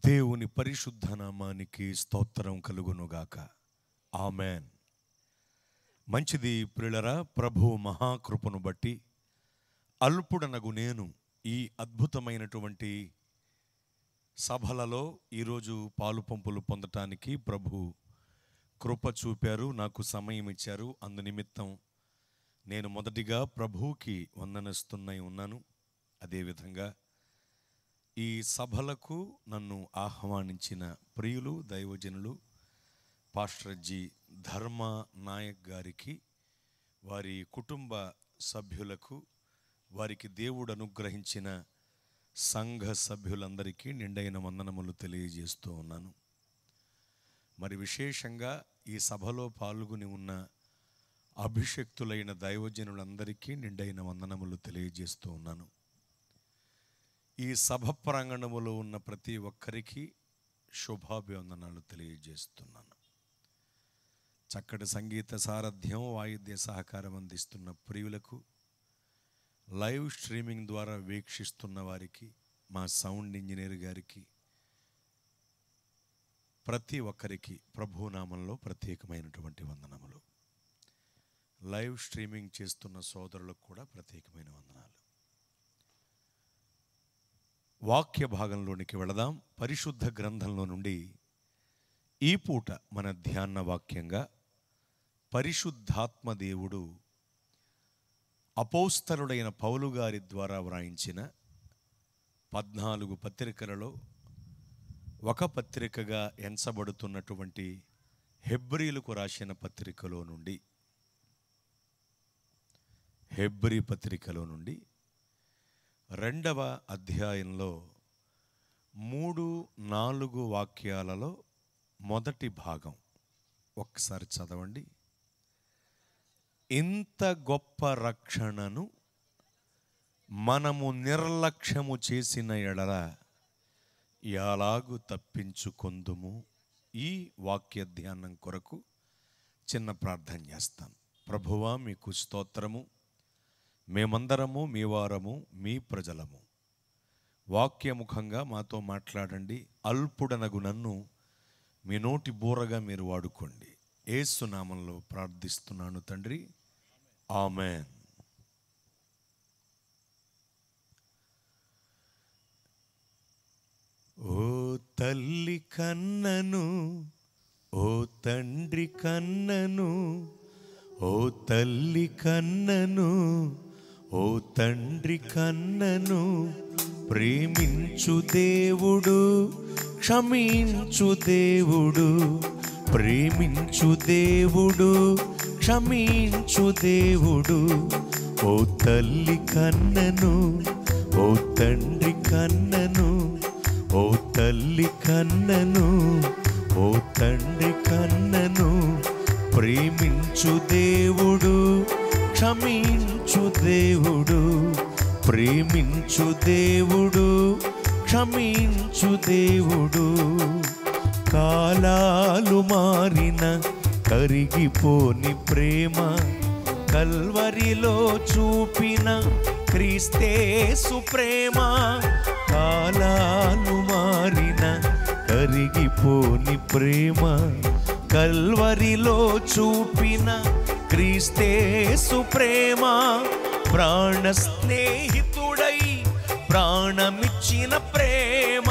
దేవుని పరిశుద్ధ నామానికి స్తోత్రం కలుగునుగాక. ఆమెన్. మంచిది ప్రియులరా, ప్రభు మహాకృపను బట్టి అల్పుడనగు నేను ఈ అద్భుతమైనటువంటి సభలలో ఈరోజు పాలు పంపులు పొందటానికి ప్రభు కృప చూపారు, నాకు సమయం ఇచ్చారు. అందునిమిత్తం నేను మొదటిగా ప్రభువుకి వందనస్తున్నై ఉన్నాను. అదేవిధంగా ఈ సభలకు నన్ను ఆహ్వానించిన ప్రియులు దైవజనులు పాస్టర్ జి ధర్మ నాయక్ గారికి, వారి కుటుంబ సభ్యులకు, వారికి దేవుడు అనుగ్రహించిన సంఘ సభ్యులందరికీ నిండైన వందనములు తెలియజేస్తూ ఉన్నాను. మరి విశేషంగా ఈ సభలో పాల్గొని ఉన్న అభిషక్తులైన దైవజనులందరికీ నిండైన వందనములు తెలియజేస్తూ ఉన్నాను. ఈ సభ ప్రాంగణములో ఉన్న ప్రతి ఒక్కరికి శుభాభివందనాలు తెలియజేస్తున్నాను. చక్కటి సంగీత సారథ్యం, వాయిద్య సహకారం అందిస్తున్న ప్రియులకు, లైవ్ స్ట్రీమింగ్ ద్వారా వీక్షిస్తున్న వారికి, మా సౌండ్ ఇంజనీర్ గారికి, ప్రతి ఒక్కరికి ప్రభునామంలో ప్రత్యేకమైనటువంటి వందనములు. లైవ్ స్ట్రీమింగ్ చేస్తున్న సోదరులకు కూడా ప్రత్యేకమైన వందనాలు. వాక్య భాగంలోనికి వెళదాం. పరిశుద్ధ గ్రంథంలో నుండి ఈ పూట మన ధ్యాన వాక్యంగా పరిశుద్ధాత్మ దేవుడు అపోస్తలుడైన పౌలు గారి ద్వారా వ్రాయించిన 14 పత్రికలలో ఒక పత్రికగా ఎంచబడుతున్నటువంటి హెబ్రీలకు రాసిన పత్రికలో నుండి, హెబ్రీ పత్రికలో నుండి 2వ అధ్యాయంలో 3-4 వాక్యాలలో మొదటి భాగం ఒక్కసారి చదవండి. ఇంత గొప్ప రక్షణను మనము నిర్లక్ష్యము చేసిన ఎడల ఎలాగు తప్పించుకొందుము. ఈ వాక్య ధ్యానం కొరకు చిన్న ప్రార్థన చేస్తాను. ప్రభువా, మీకు స్తోత్రము. మేమందరము మీ వారము, మీ ప్రజలము. వాక్యముఖంగా మాతో మాట్లాడండి. అల్పుడనగు నన్ను మీ నోటి బూరగా మీరు వాడుకోండి. యేసు నామంలో ప్రార్థిస్తున్నాను తండ్రి, ఆమెన్. ఓ తల్లి కన్నను, ఓ తండ్రి కన్నను, ఓ తల్లి కన్నను, ఓ తండ్రి కన్నను, ప్రేమించు దేవుడు, క్షమించు దేవుడు, ప్రేమించు దేవుడు, క్షమించు దేవుడు. ఓ తల్లి కన్నను, ఓ తండ్రి కన్నను, ఓ తల్లి కన్నను, ఓ తండ్రి కన్నను, ప్రేమించు దేవుడు, క్షమించు దేవుడు, ప్రేమించు దేవుడు, క్షమించు దేవుడు. కాలాలు మారిన కరిగిపోని ప్రేమ కల్వరిలో చూపిన క్రీస్తేసు ప్రేమ. కాలాలు మారిన కరిగిపోని ప్రేమ కల్వరిలో చూపిన క్రీస్తేసు ప్రేమ. ప్రాణ స్నేహితుడై ప్రాణమిచ్చిన ప్రేమ,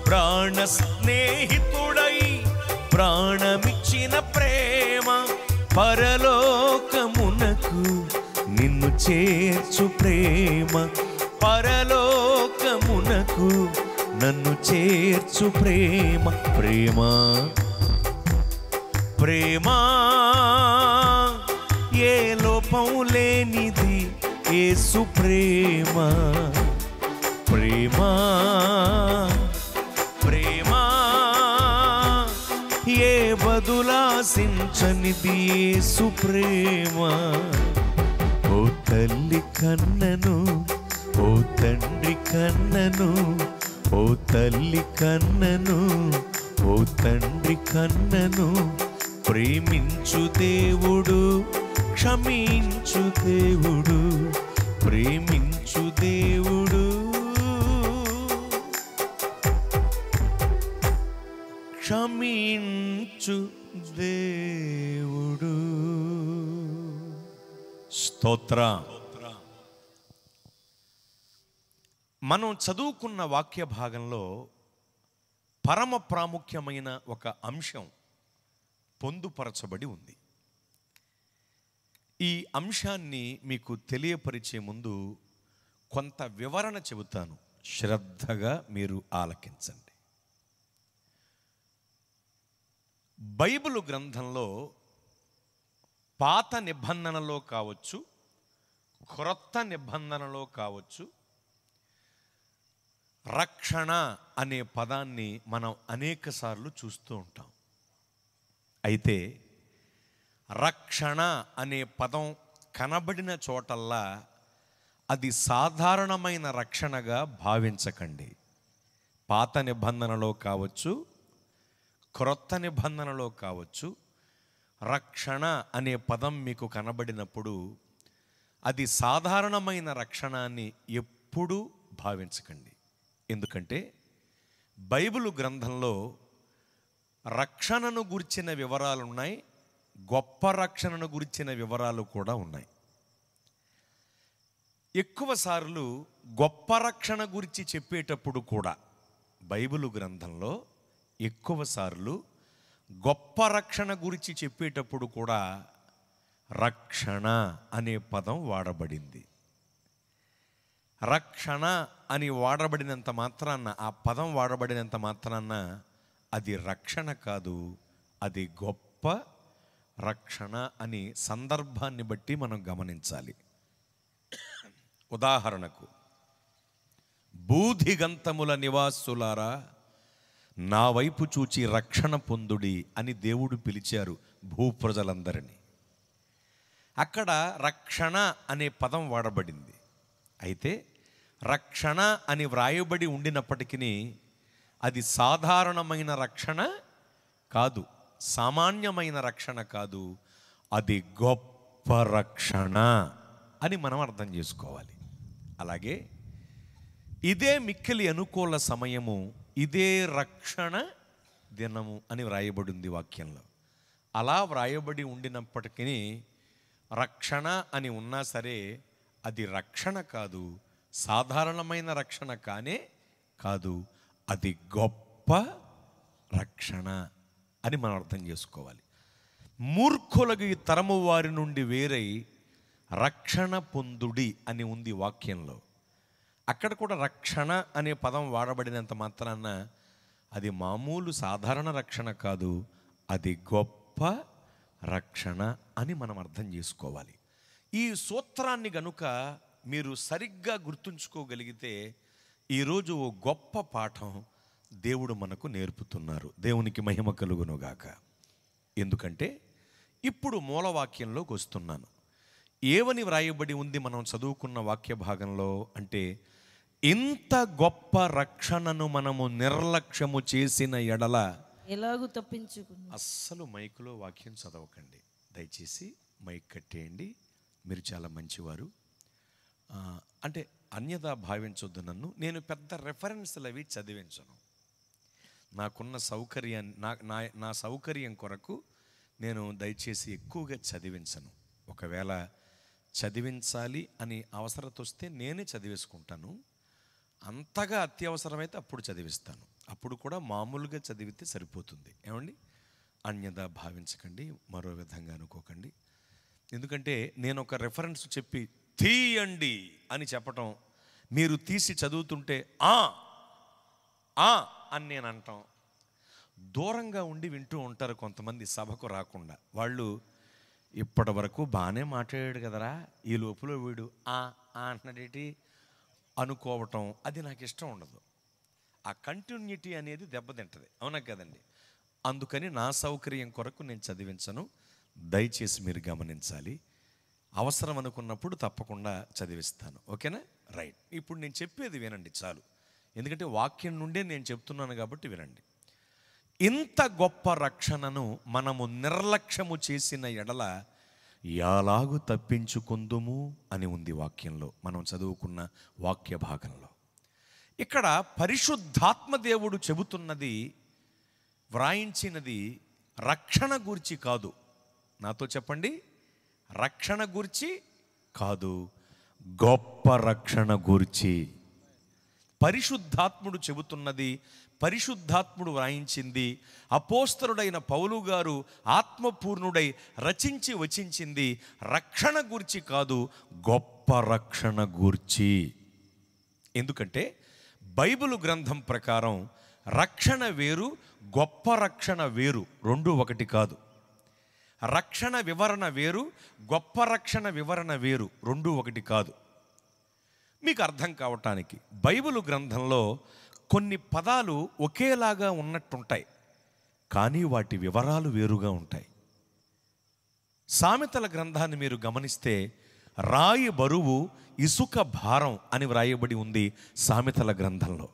ప్రాణ స్నేహితుడై ప్రాణమిచ్చిన ప్రేమ. పరలోకమునకు నిన్ను చేర్చు ప్రేమ, పరలోకమునకు నన్ను చేర్చు ప్రేమ. ప్రేమ ప్రేమ ఏ లోపం లేనిది యేసు ప్రేమ. ప్రేమ ప్రేమ ఏ బదులాశించనిది యేసు ప్రేమ. ఓ తల్లి కన్నను, ఓ తండ్రి కన్నను, ఓ తల్లి కన్నను, ఓ తండ్రి కన్నను, ప్రేమించు దేవుడు, క్షమించు దేవుడు, ప్రేమించు దేవుడు. క్షమించు దేవుడు. స్తోత్ర. మనం చదువుకున్న వాక్య భాగంలో పరమ ప్రాముఖ్యమైన ఒక అంశం పొందుపరచబడి ఉంది. ఈ అంశాన్ని మీకు తెలియపరిచే ముందు కొంత వివరణ చెబుతాను, శ్రద్ధగా మీరు ఆలకించండి. బైబిలు గ్రంథంలో పాత నిబంధనలో కావచ్చు, క్రొత్త నిబంధనలో కావచ్చు, రక్షణ అనే పదాన్ని మనం అనేకసార్లు చూస్తూ ఉంటాం. అయితే రక్షణ అనే పదం కనబడిన చోటల్లా అది సాధారణమైన రక్షణగా భావించకండి. పాత నిబంధనలో కావచ్చు, క్రొత్త నిబంధనలో కావచ్చు, రక్షణ అనే పదం మీకు కనబడినప్పుడు అది సాధారణమైన రక్షణ అని ఎప్పుడూ భావించకండి. ఎందుకంటే బైబిలు గ్రంథంలో రక్షణను గురించిన వివరాలు ఉన్నాయి, గొప్ప రక్షణను గురించిన వివరాలు కూడా ఉన్నాయి. ఎక్కువసార్లు గొప్ప రక్షణ గురించి చెప్పేటప్పుడు కూడా బైబిలు గ్రంథంలో ఎక్కువసార్లు గొప్ప రక్షణ గురించి చెప్పేటప్పుడు కూడా రక్షణ అనే పదం వాడబడింది. రక్షణ అని వాడబడినంత మాత్రాన, ఆ పదం వాడబడినంత మాత్రాన అది రక్షణ కాదు, అది గొప్ప రక్షణ అని సందర్భాన్ని బట్టి మనం గమనించాలి. ఉదాహరణకు, బూదిగంతముల నివాసులారా నా వైపు చూచి రక్షణ పొందుడి అని దేవుడు పిలిచారు భూప్రజలందరినీ. అక్కడ రక్షణ అనే పదం వాడబడింది. అయితే రక్షణ అని వ్రాయబడి ఉండినప్పటికీ అది సాధారణమైన రక్షణ కాదు, సామాన్యమైన రక్షణ కాదు, అది గొప్ప రక్షణ అని మనం అర్థం చేసుకోవాలి. అలాగే ఇదే మిక్కిలి అనుకూల సమయము, ఇదే రక్షణ దినము అని వ్రాయబడి ఉంది వాక్యంలో. అలా వ్రాయబడి ఉండినప్పటికీ రక్షణ అని ఉన్నా సరే అది రక్షణ కాదు, సాధారణమైన రక్షణ కానే కాదు, అది గొప్ప రక్షణ అని మనం అర్థం చేసుకోవాలి. మూర్ఖులకు ఈ తరము వారి నుండి వేరై రక్షణ పొందుడి అని ఉంది వాక్యంలో. అక్కడ కూడా రక్షణ అనే పదం వాడబడినంత మాత్రాన అది మామూలు సాధారణ రక్షణ కాదు, అది గొప్ప రక్షణ అని మనం అర్థం చేసుకోవాలి. ఈ సూత్రాన్ని గనుక మీరు సరిగ్గా గుర్తుంచుకోగలిగితే ఈరోజు ఓ గొప్ప పాఠం దేవుడు మనకు నేర్పుతున్నారు. దేవునికి మహిమ కలుగునుగాక. ఎందుకంటే ఇప్పుడు మూలవాక్యంలోకి వస్తున్నాను. ఏవని వ్రాయబడి ఉంది మనం చదువుకున్న వాక్య భాగంలో అంటే, ఇంత గొప్ప రక్షణను మనము నిర్లక్ష్యము చేసిన ఎడల ఎలాగూ తప్పించుకున్నాం. అస్సలు మైకులో వాక్యం చదవకండి, దయచేసి మైక్ కట్టేయండి. మీరు చాలా మంచివారు. అంటే అన్యదా భావించొద్దు నన్ను. నేను పెద్ద రెఫరెన్స్లు అవి చదివించను. నాకున్న సౌకర్యాన్ని నా సౌకర్యం కొరకు నేను దయచేసి ఎక్కువగా చదివించను. ఒకవేళ చదివించాలి అని అవసరత వస్తే నేనే చదివేసుకుంటాను. అంతగా అత్యవసరమైతే అప్పుడు చదివిస్తాను. అప్పుడు కూడా మామూలుగా చదివితే సరిపోతుంది. ఏమండి, అన్యదా భావించకండి, మరో విధంగా అనుకోకండి. ఎందుకంటే నేను ఒక రెఫరెన్స్ చెప్పి తీయండి అని చెప్పటం, మీరు తీసి చదువుతుంటే అని నేను అంటాం. దూరంగా ఉండి వింటూ ఉంటారు కొంతమంది, సభకు రాకుండా. వాళ్ళు ఇప్పటి వరకు బాగానే మాట్లాడాడు కదరా, ఈ లోపల వీడు అంటున్నాడేటి అనుకోవటం, అది నాకు ఇష్టం ఉండదు. ఆ కంటిన్యూటీ అనేది దెబ్బతింటది, అవునా కదండి? అందుకని నా సౌకర్యం కొరకు నేను చదివించను. దయచేసి మీరు గమనించాలి. అవసరం అనుకున్నప్పుడు తప్పకుండా చదివిస్తాను. ఓకేనా? రైట్. ఇప్పుడు నేను చెప్పేది వినండి చాలు, ఎందుకంటే వాక్యం నుండే నేను చెప్తున్నాను కాబట్టి వినండి. ఇంత గొప్ప రక్షణను మనము నిర్లక్ష్యము చేసిన ఎడల ఎలాగు తప్పించుకుందుము అని ఉంది వాక్యంలో, మనం చదువుకున్న వాక్య భాగంలో. ఇక్కడ పరిశుద్ధాత్మ దేవుడు చెబుతున్నది వ్రాయించినది రక్షణ గూర్చి కాదు. నాతో చెప్పండి, రక్షణ గూర్చి కాదు, గొప్ప రక్షణ గూర్చి. పరిశుద్ధాత్ముడు చెబుతున్నది, పరిశుద్ధాత్ముడు వ్రాయించింది, అపోస్తలుడైన పౌలు గారు ఆత్మపూర్ణుడై రచించి వచించింది రక్షణ గూర్చి కాదు, గొప్ప రక్షణ గూర్చి. ఎందుకంటే బైబిల్ గ్రంథం ప్రకారం రక్షణ వేరు, గొప్ప రక్షణ వేరు, రెండు ఒకటి కాదు. రక్షణ వివరణ వేరు, గొప్ప రక్షణ వివరణ వేరు, రెండు ఒకటి కాదు. మీకు అర్థం కావటానికి బైబిల్ గ్రంథంలో కొన్ని పదాలు ఒకేలాగా ఉన్నట్టుంటాయి, కానీ వాటి వివరాలు వేరుగా ఉంటాయి. సామెతల గ్రంథాన్ని మీరు గమనిస్తే రాయి బరువు, ఇసుక భారం అని వ్రాయబడి ఉంది సామెతల గ్రంథంలో.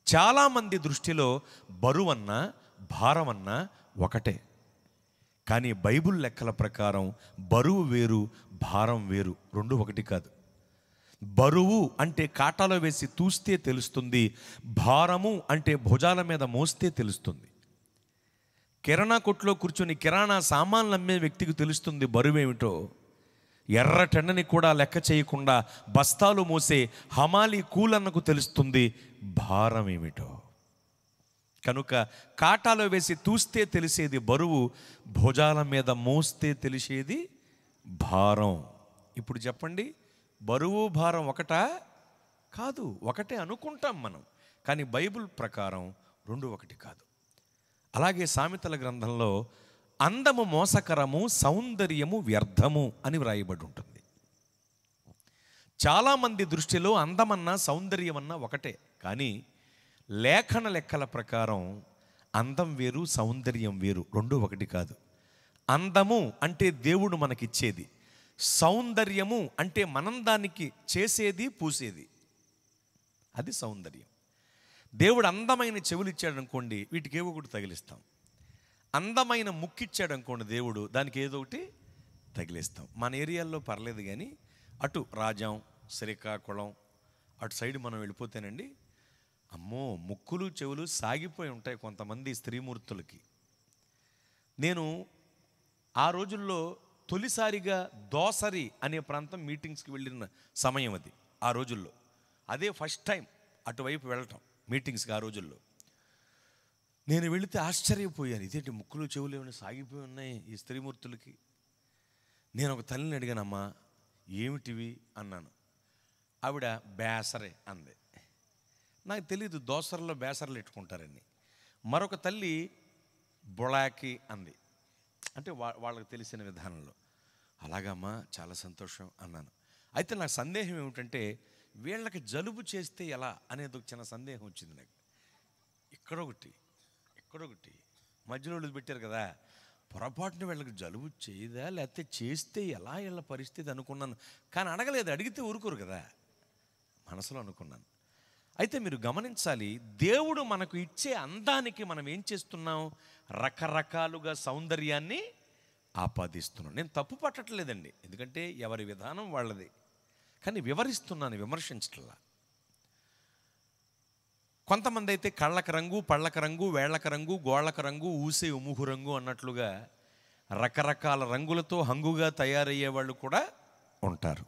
చాలామంది దృష్టిలో బరువన్నా భారమన్నా ఒకటే, కానీ బైబిల్ లెక్కల ప్రకారం బరువు వేరు, భారం వేరు, రెండు ఒకటి కాదు. బరువు అంటే కాటాలో వేసి తూస్తే తెలుస్తుంది, భారము అంటే భుజాల మీద మోస్తే తెలుస్తుంది. కిరాణా కొట్లో కూర్చొని కిరాణా సామాన్లు అమ్మే వ్యక్తికి తెలుస్తుంది బరువేమిటో. ఎర్రటెండని కూడా లెక్క చేయకుండా బస్తాలు మోసే హమాలి కూలన్నకు తెలుస్తుంది భారం ఏమిటో. కనుక కాటాలో వేసి తూస్తే తెలిసేది బరువు, భుజాల మీద మోస్తే తెలిసేది భారం. ఇప్పుడు చెప్పండి, బరువు భారం ఒకటా? కాదు, ఒకటే అనుకుంటాం మనం, కానీ బైబిల్ ప్రకారం రెండు ఒకటి కాదు. అలాగే సామెతల గ్రంథంలో అందము మోసకరము, సౌందర్యము వ్యర్థము అని వ్రాయబడి ఉంటుంది. చాలామంది దృష్టిలో అందమన్నా సౌందర్యమన్నా ఒకటే, కానీ లేఖన లెక్కల ప్రకారం అందం వేరు, సౌందర్యం వేరు, రెండు ఒకటి కాదు. అందము అంటే దేవుడు మనకిచ్చేది, సౌందర్యము అంటే మనం దానికి చేసేది, పూసేది, అది సౌందర్యం. దేవుడు అందమైన చెవులు ఇచ్చాడు అనుకోండి, వీటికి ఏవో ఒకటి తగిలిస్తాం. అందమైన ముక్కిచ్చాడు అనుకోండి దేవుడు, దానికి ఏదో ఒకటి తగిలిస్తాం. మన ఏరియాల్లో పర్లేదు, కానీ అటు రాజాం, శ్రీకాకుళం అటు సైడ్ మనం వెళ్ళిపోతేనండి, అమ్మో ముక్కులు చెవులు సాగిపోయి ఉంటాయి కొంతమంది స్త్రీమూర్తులకి. నేను ఆ రోజుల్లో తొలిసారిగా దోసరి అనే ప్రాంతం మీటింగ్స్కి వెళ్ళిన సమయం అది. ఆ రోజుల్లో అదే ఫస్ట్ టైం అటువైపు వెళ్ళటం మీటింగ్స్కి. ఆ రోజుల్లో నేను వెళితే ఆశ్చర్యపోయాను, ఇదేంటి ముక్కులు చెవులు ఏమైనా సాగిపోయి ఉన్నాయి ఈ స్త్రీమూర్తులకి. నేను ఒక తల్లిని అడిగానమ్మా ఏమిటివి అన్నాను. ఆవిడ బేసరే అంది. నాకు తెలీదు దోసరలో బేసరలు పెట్టుకుంటారని. మరొక తల్లి బొళాకి అంది, అంటే వాళ్ళకి తెలిసిన విధానంలో. అలాగమ్మా చాలా సంతోషం అన్నాను. అయితే నాకు సందేహం ఏమిటంటే, వీళ్ళకి జలుబు చేస్తే ఎలా అనేది ఒక చిన్న సందేహం వచ్చింది నాకు. ఇక్కడొకటి మధ్యలో పెట్టారు కదా, పొరపాటున వీళ్ళకి జలుబు చేయదా, లేకపోతే చేస్తే ఎలా వీళ్ళ పరిస్థితి అనుకున్నాను. కానీ అడగలేదు, అడిగితే ఊరుకోరు కదా, మనసులో అనుకున్నాను. అయితే మీరు గమనించాలి, దేవుడు మనకు ఇచ్చే అందానికి మనం ఏం చేస్తున్నాం, రకరకాలుగా సౌందర్యాన్ని ఆపాదిస్తున్నాం. నేను తప్పు పట్టట్లేదండి, ఎందుకంటే ఎవరి విధానం వాళ్ళది, కానీ వివరిస్తున్నాను, విమర్శించట్లా. కొంతమంది అయితే కళ్ళకు రంగు, పళ్ళకు రంగు, వేళ్లకు రంగు, గోళ్ళకు రంగు, ఊసే ఉముహు రంగు అన్నట్లుగా రకరకాల రంగులతో హంగుగా తయారయ్యే వాళ్ళు కూడా ఉంటారు.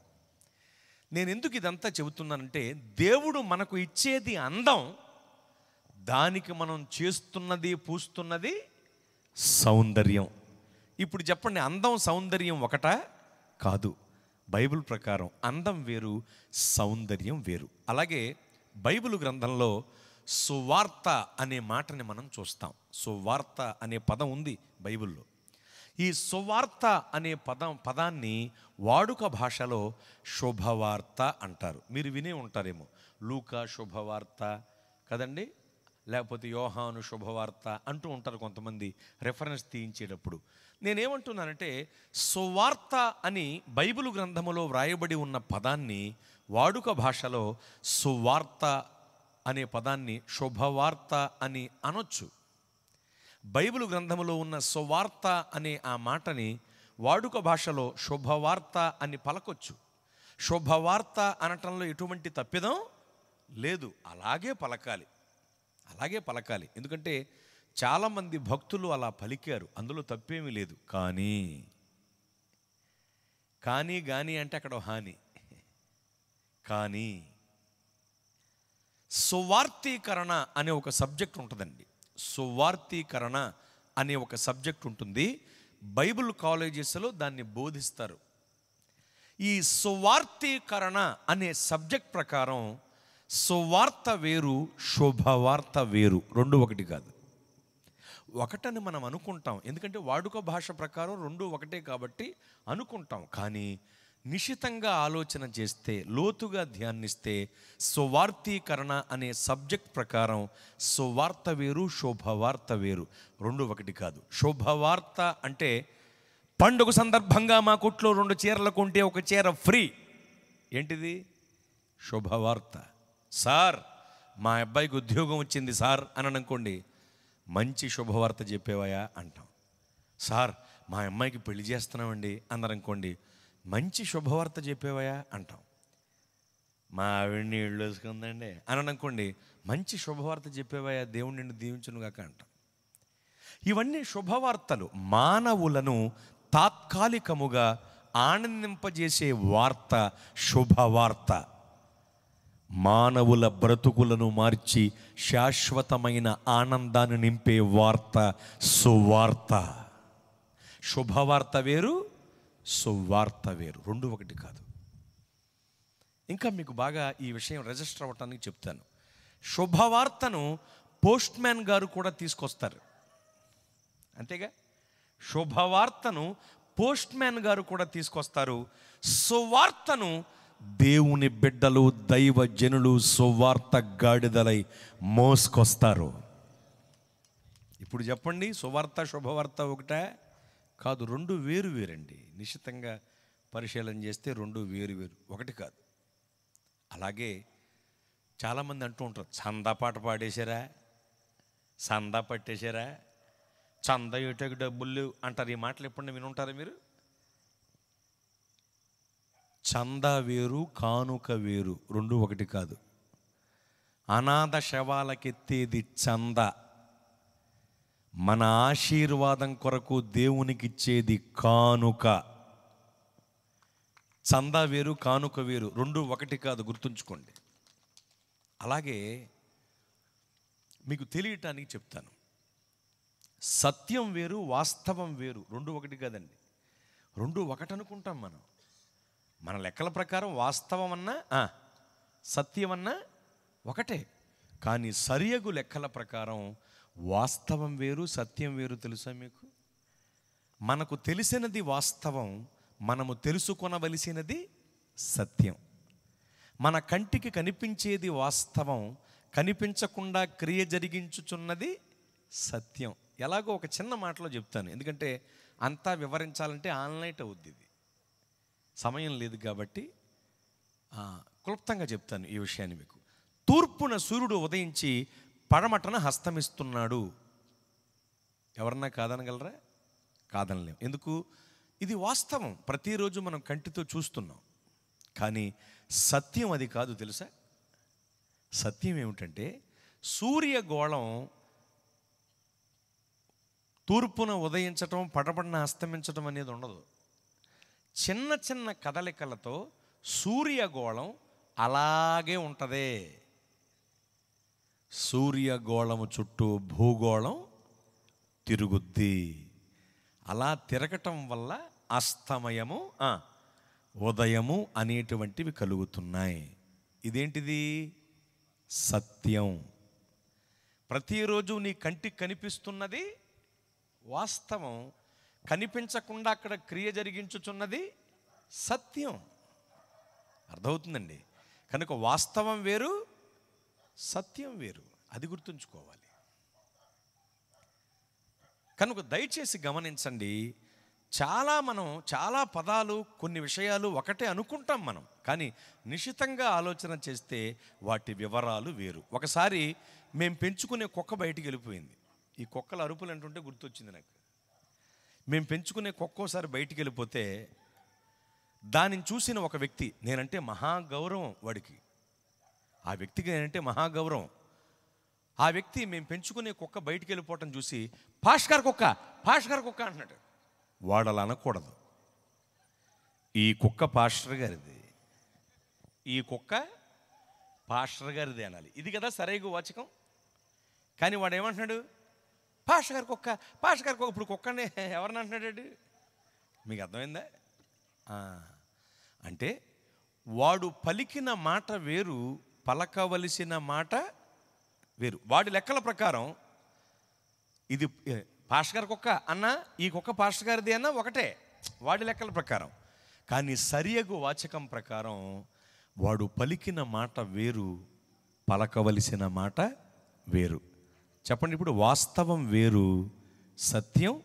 నేను ఎందుకు ఇదంతా చెబుతున్నానంటే, దేవుడు మనకు ఇచ్చేది అందం, దానికి మనం చేస్తున్నది, పూస్తున్నది సౌందర్యం. ఇప్పుడు చెప్పండి, అందం సౌందర్యం ఒకటా? కాదు. బైబిల్ ప్రకారం అందం వేరు, సౌందర్యం వేరు. అలాగే బైబిల్ గ్రంథంలో సువార్త అనే మాటని మనం చూస్తాం. సువార్త అనే పదం ఉంది బైబిల్లో. ఈ సువార్త అనే పదాన్ని వాడుక భాషలో శుభవార్త అంటారు. మీరు వినే ఉంటారేమో, లూకా శుభవార్త కదండి, లేకపోతే యోహాను శుభవార్త అంటూ ఉంటారు కొంతమంది రెఫరెన్స్ తీయించేటప్పుడు. నేనేమంటున్నానంటే, సువార్త అని బైబిల్ గ్రంథములో వ్రాయబడి ఉన్న పదాన్ని వాడుక భాషలో సువార్త అనే పదాన్ని శుభవార్త అని అనొచ్చు. బైబిల్ గ్రంథములో ఉన్న సువార్త అనే ఆ మాటని వాడుక భాషలో శుభవార్త అని పలకొచ్చు. శుభవార్త అనటంలో ఎటువంటి తప్పిదం లేదు, అలాగే పలకాలి. ఎందుకంటే చాలామంది భక్తులు అలా పలికారు, అందులో తప్పేమీ లేదు. కానీ కానీ అంటే అక్కడ హాని. కానీ సువార్తీకరణ అనే ఒక సబ్జెక్ట్ ఉంటుందండి. సువార్తీకరణ అనే ఒక సబ్జెక్ట్ ఉంటుంది. బైబిల్ కాలేజెస్లో దాన్ని బోధిస్తారు. ఈ సువార్తీకరణ అనే సబ్జెక్ట్ ప్రకారం సువార్త వేరు, శుభవార్త వేరు, రెండు ఒకటి కాదు. ఒకటని మనం అనుకుంటాం, ఎందుకంటే వాడుక భాష ప్రకారం రెండు ఒకటే కాబట్టి అనుకుంటాం. కానీ నిశితంగా ఆలోచన చేస్తే, లోతుగా ధ్యానిస్తే, సువార్తీకరణ అనే సబ్జెక్ట్ ప్రకారం సువార్త వేరు, శుభవార్త వేరు, రెండు ఒకటి కాదు. శుభవార్త అంటే పండుగ సందర్భంగా మా కొట్లో 2 చీరలు కొంటే 1 చీర ఫ్రీ. ఏంటిది? శుభవార్త. సార్ మా అబ్బాయికి ఉద్యోగం వచ్చింది సార్ అని అనుకోండి, మంచి శుభవార్త చెప్పేవాయా అంటాం. సార్ మా అమ్మాయికి పెళ్లి చేస్తున్నామండి అన్నారనుకోండి, మంచి శుభవార్త చెప్పేవాయా అంటాం. మా ఆవిడ్ని ఇళ్ళు వేసుకుందండి అని అనుకోండి, మంచి శుభవార్త చెప్పేవాయా, దేవుడు నిన్ను దీవించునుగాక అంటాం. ఇవన్నీ శుభవార్తలు. మానవులను తాత్కాలికముగా ఆనందింపజేసే వార్త శుభవార్త. మానవుల బ్రతుకులను మార్చి శాశ్వతమైన ఆనందాన్ని నింపే వార్త సువార్త. శుభవార్త వేరు, సువార్త వేరు, రెండు ఒకటి కాదు. ఇంకా మీకు బాగా ఈ విషయం రిజిస్టర్ అవ్వటానికి చెప్తాను. శుభవార్తను పోస్ట్ మ్యాన్ గారు కూడా తీసుకొస్తారు, అంతేగా? శుభవార్తను పోస్ట్ మ్యాన్ గారు కూడా తీసుకొస్తారు. సువార్తను దేవుని బిడ్డలు, దైవ జనులు సువార్త గాడిదలై మోసుకొస్తారు. ఇప్పుడు చెప్పండి, సువార్త శుభవార్త ఒకటే కాదు, రెండు వేరు వేరండి. నిశ్చితంగా పరిశీలన చేస్తే రెండు వేరు వేరు, ఒకటి కాదు. అలాగే చాలామంది అంటూ ఉంటారు, చందా పాట పాడేశారా, చందా పట్టేశారా, చందా ఏటకి డబ్బులు లేవు అంటారు. ఈ మాటలు ఎప్పుడైనా వినుంటారా మీరు? చందా వేరు, కానుక వేరు, రెండు ఒకటి కాదు. అనాథ శవాలకెత్తేది చంద, మన ఆశీర్వాదం కొరకు దేవునికి ఇచ్చేది కానుక. చందా వేరు, కానుక వేరు, రెండు ఒకటి కాదు, గుర్తుంచుకోండి. అలాగే మీకు తెలియటానికి చెప్తాను, సత్యం వేరు, వాస్తవం వేరు, రెండు ఒకటి కాదండి. రెండు ఒకటి అనుకుంటాం మనం. మన లెక్కల ప్రకారం వాస్తవం అన్నా సత్యం అన్నా ఒకటే. కానీ సరియగు లెక్కల ప్రకారం వాస్తవం వేరు, సత్యం వేరు. తెలుసా మీకు? మనకు తెలిసినది వాస్తవం, మనము తెలుసుకొనవలసినది సత్యం. మన కంటికి కనిపించేది వాస్తవం, కనిపించకుండా క్రియ జరిగించుచున్నది సత్యం. ఎలాగో ఒక చిన్న మాటలో చెప్తాను, ఎందుకంటే అంతా వివరించాలంటే ఆన్లైన్ అవుద్ది, ఇది సమయం లేదు కాబట్టి క్లుప్తంగా చెప్తాను ఈ విషయాన్ని మీకు. తూర్పున సూర్యుడు ఉదయించి పడమటన హస్తమిస్తున్నాడు. ఎవరన్నా కాదనగలరా? కాదనలేం. ఎందుకు? ఇది వాస్తవం, ప్రతిరోజు మనం కంటితో చూస్తున్నాం. కానీ సత్యం అది కాదు, తెలుసా? సత్యం ఏమిటంటే, సూర్యగోళం తూర్పున ఉదయించటం, పడమటన అస్తమించటం అనేది ఉండదు. చిన్న చిన్న కదలికలతో సూర్యగోళం అలాగే ఉంటుంది. సూర్యగోళము చుట్టూ భూగోళం తిరుగుద్ది. అలా తిరగటం వల్ల అస్తమయము, ఉదయము అనేటువంటివి కలుగుతున్నాయి. ఇదేంటిది? సత్యం. ప్రతిరోజు నీ కంటికి కనిపిస్తున్నది వాస్తవం, కనిపించకుండా అక్కడ క్రియ జరిగించుచున్నది సత్యం. అర్థమవుతుందండి? కనుక వాస్తవం వేరు, సత్యం వేరు, అది గుర్తుంచుకోవాలి. కనుక దయచేసి గమనించండి, చాలా పదాలు, కొన్ని విషయాలు ఒకటే అనుకుంటాం మనం, కానీ నిశితంగా ఆలోచన చేస్తే వాటి వివరాలు వేరు. ఒకసారి మేము పెంచుకునే కుక్క బయటికి వెళ్ళిపోయింది. ఈ కుక్కల అరుపులు అంటుంటే గుర్తొచ్చింది నాకు. మేము పెంచుకునే కుక్కోసారి బయటికి వెళ్ళిపోతే దానిని చూసిన ఒక వ్యక్తి, నేనంటే మహాగౌరవం వాడికి, ఆ వ్యక్తికి నేనంటే మహాగౌరవం, ఆ వ్యక్తి మేము పెంచుకునే కుక్క బయటికి వెళ్ళిపోవటం చూసి పాస్టర్ గారి కుక్క అంటున్నాడు. వాడు అలా అనకూడదు. ఈ కుక్క పాస్టర్ గారిది, ఈ కుక్క పాస్టర్ గారిది అనాలి. ఇది కదా సరైన వాచకం. కానీ వాడు ఏమంటున్నాడు? పాస్టర్ గారి కుక్క. ఇప్పుడు కుక్కనే ఎవరిని అంటున్నాడు? మీకు అర్థమైందా? అంటే వాడు పలికిన మాట వేరు, పలకవలసిన మాట వేరు. వాడి లెక్కల ప్రకారం ఇది పాస్టర్ గారి కుక్క అన్నా, ఈ కుక్క పాస్టర్ గారిది అన్నా ఒకటే వాడి లెక్కల ప్రకారం. కానీ సరియగు వాచకం ప్రకారం వాడు పలికిన మాట వేరు, పలకవలసిన మాట వేరు. చెప్పండి ఇప్పుడు. వాస్తవం వేరు, సత్యం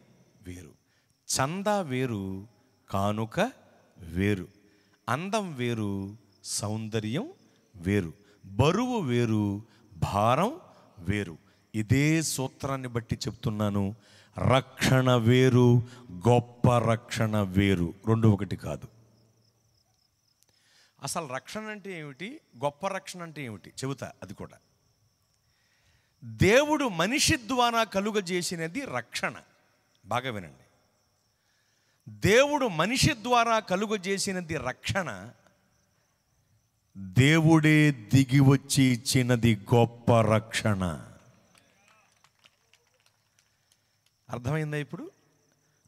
వేరు. చందా వేరు, కానుక వేరు. అందం వేరు, సౌందర్యం వేరు. బరువు వేరు, భారం వేరు. ఇదే సూత్రాన్ని బట్టి చెప్తున్నాను. రక్షణ వేరు, గొప్ప రక్షణ వేరు. రెండు ఒకటి కాదు. అసలు రక్షణ అంటే ఏమిటి, గొప్ప రక్షణ అంటే ఏమిటి చెబుతా. అది కూడా దేవుడు మనిషి ద్వారా కలుగజేసినది రక్షణ. బాగా వినండి. దేవుడు మనిషి ద్వారా కలుగజేసినది రక్షణ. దేవుడే దిగి వచ్చి ఇచ్చినది గొప్ప రక్షణ. అర్థమైందా ఇప్పుడు?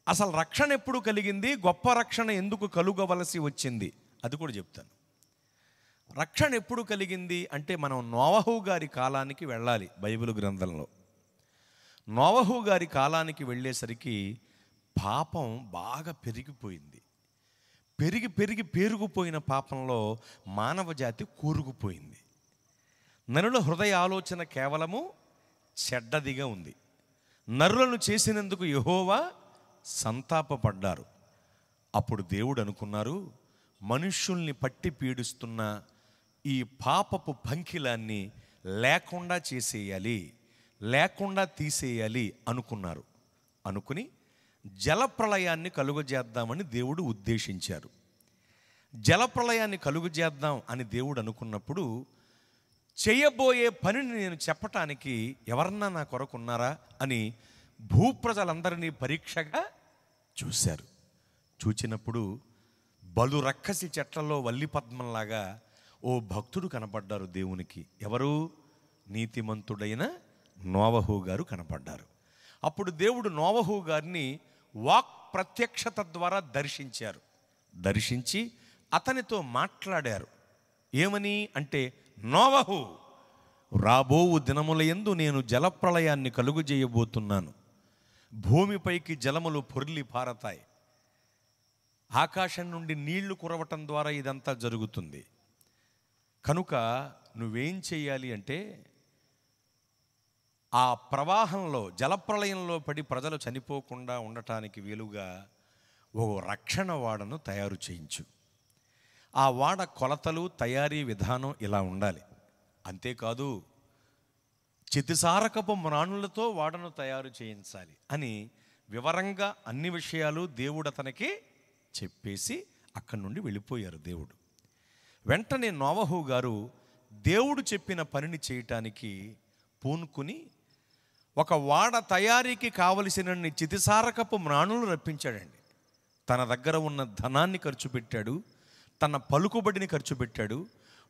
అసలు రక్షణ ఎప్పుడు కలిగింది, గొప్ప రక్షణ ఎందుకు కలుగవలసి వచ్చింది అది కూడా చెప్తాను. రక్షణ ఎప్పుడు కలిగింది అంటే మనం నోవహు గారి కాలానికి వెళ్ళాలి. బైబిల్ గ్రంథంలో నోవహు గారి కాలానికి వెళ్ళేసరికి పాపం బాగా పెరిగిపోయింది. పెరిగిపోయిన పాపంలో మానవ జాతి కూరుకుపోయింది. నరుల హృదయ ఆలోచన కేవలము చెడ్డదిగా ఉంది. నరులను చేసినందుకు యెహోవా సంతాపపడ్డారు. అప్పుడు దేవుడు అనుకున్నారు, మనుష్యుల్ని పట్టి పీడిస్తున్న ఈ పాపపు పంకిలాన్ని లేకుండా చేసేయాలి, లేకుండా తీసేయాలి అనుకున్నారు. అనుకుని జలప్రళయాన్ని కలుగజేద్దామని దేవుడు ఉద్దేశించారు. జలప్రళయాన్ని కలుగజేద్దాం అని దేవుడు అనుకున్నప్పుడు చేయబోయే పనిని నేను చెప్పటానికి ఎవరన్నా నా కొరకు ఉన్నారా అని భూప్రజలందరినీ పరీక్షగా చూశారు. చూచినప్పుడు బలు రక్కసి చెట్లలో వల్లి పద్మంలాగా ఓ భక్తుడు కనపడ్డారు దేవునికి. ఎవరు? నీతిమంతుడైన నోవహు గారు కనపడ్డారు. అప్పుడు దేవుడు నోవహు గారిని వాక్ ప్రత్యక్షత ద్వారా దర్శించారు. దర్శించి అతనితో మాట్లాడారు. ఏమని అంటే, నోవహు, రాబోవు దినములయందు నేను జలప్రళయాన్ని కలుగజేయబోతున్నాను. భూమిపైకి జలములు పొర్లి పారతాయి. ఆకాశం నుండి నీళ్లు కురవటం ద్వారా ఇదంతా జరుగుతుంది. కనుక నువ్వేం చేయాలి అంటే, ఆ ప్రవాహంలో జలప్రళయంలో పడి ప్రజలు చనిపోకుండా ఉండటానికి వీలుగా ఓ రక్షణ వాడను తయారు చేయించు. ఆ వాడ కొలతలు, తయారీ విధానం ఇలా ఉండాలి. అంతేకాదు చితిసారకపు మ్రాణులతో వాడను తయారు చేయించాలి అని వివరంగా అన్ని విషయాలు దేవుడు అతనికి చెప్పేసి అక్కడి నుండి వెళ్ళిపోయారు దేవుడు. వెంటనే నోవహు గారు దేవుడు చెప్పిన పనిని చేయటానికి పూనుకుని ఒక వాడ తయారీకి కావలసినన్ని చితిసారకపు మ్రాణులు రప్పించాడండి. తన దగ్గర ఉన్న ధనాన్ని ఖర్చు పెట్టాడు, తన పలుకుబడిని ఖర్చు పెట్టాడు.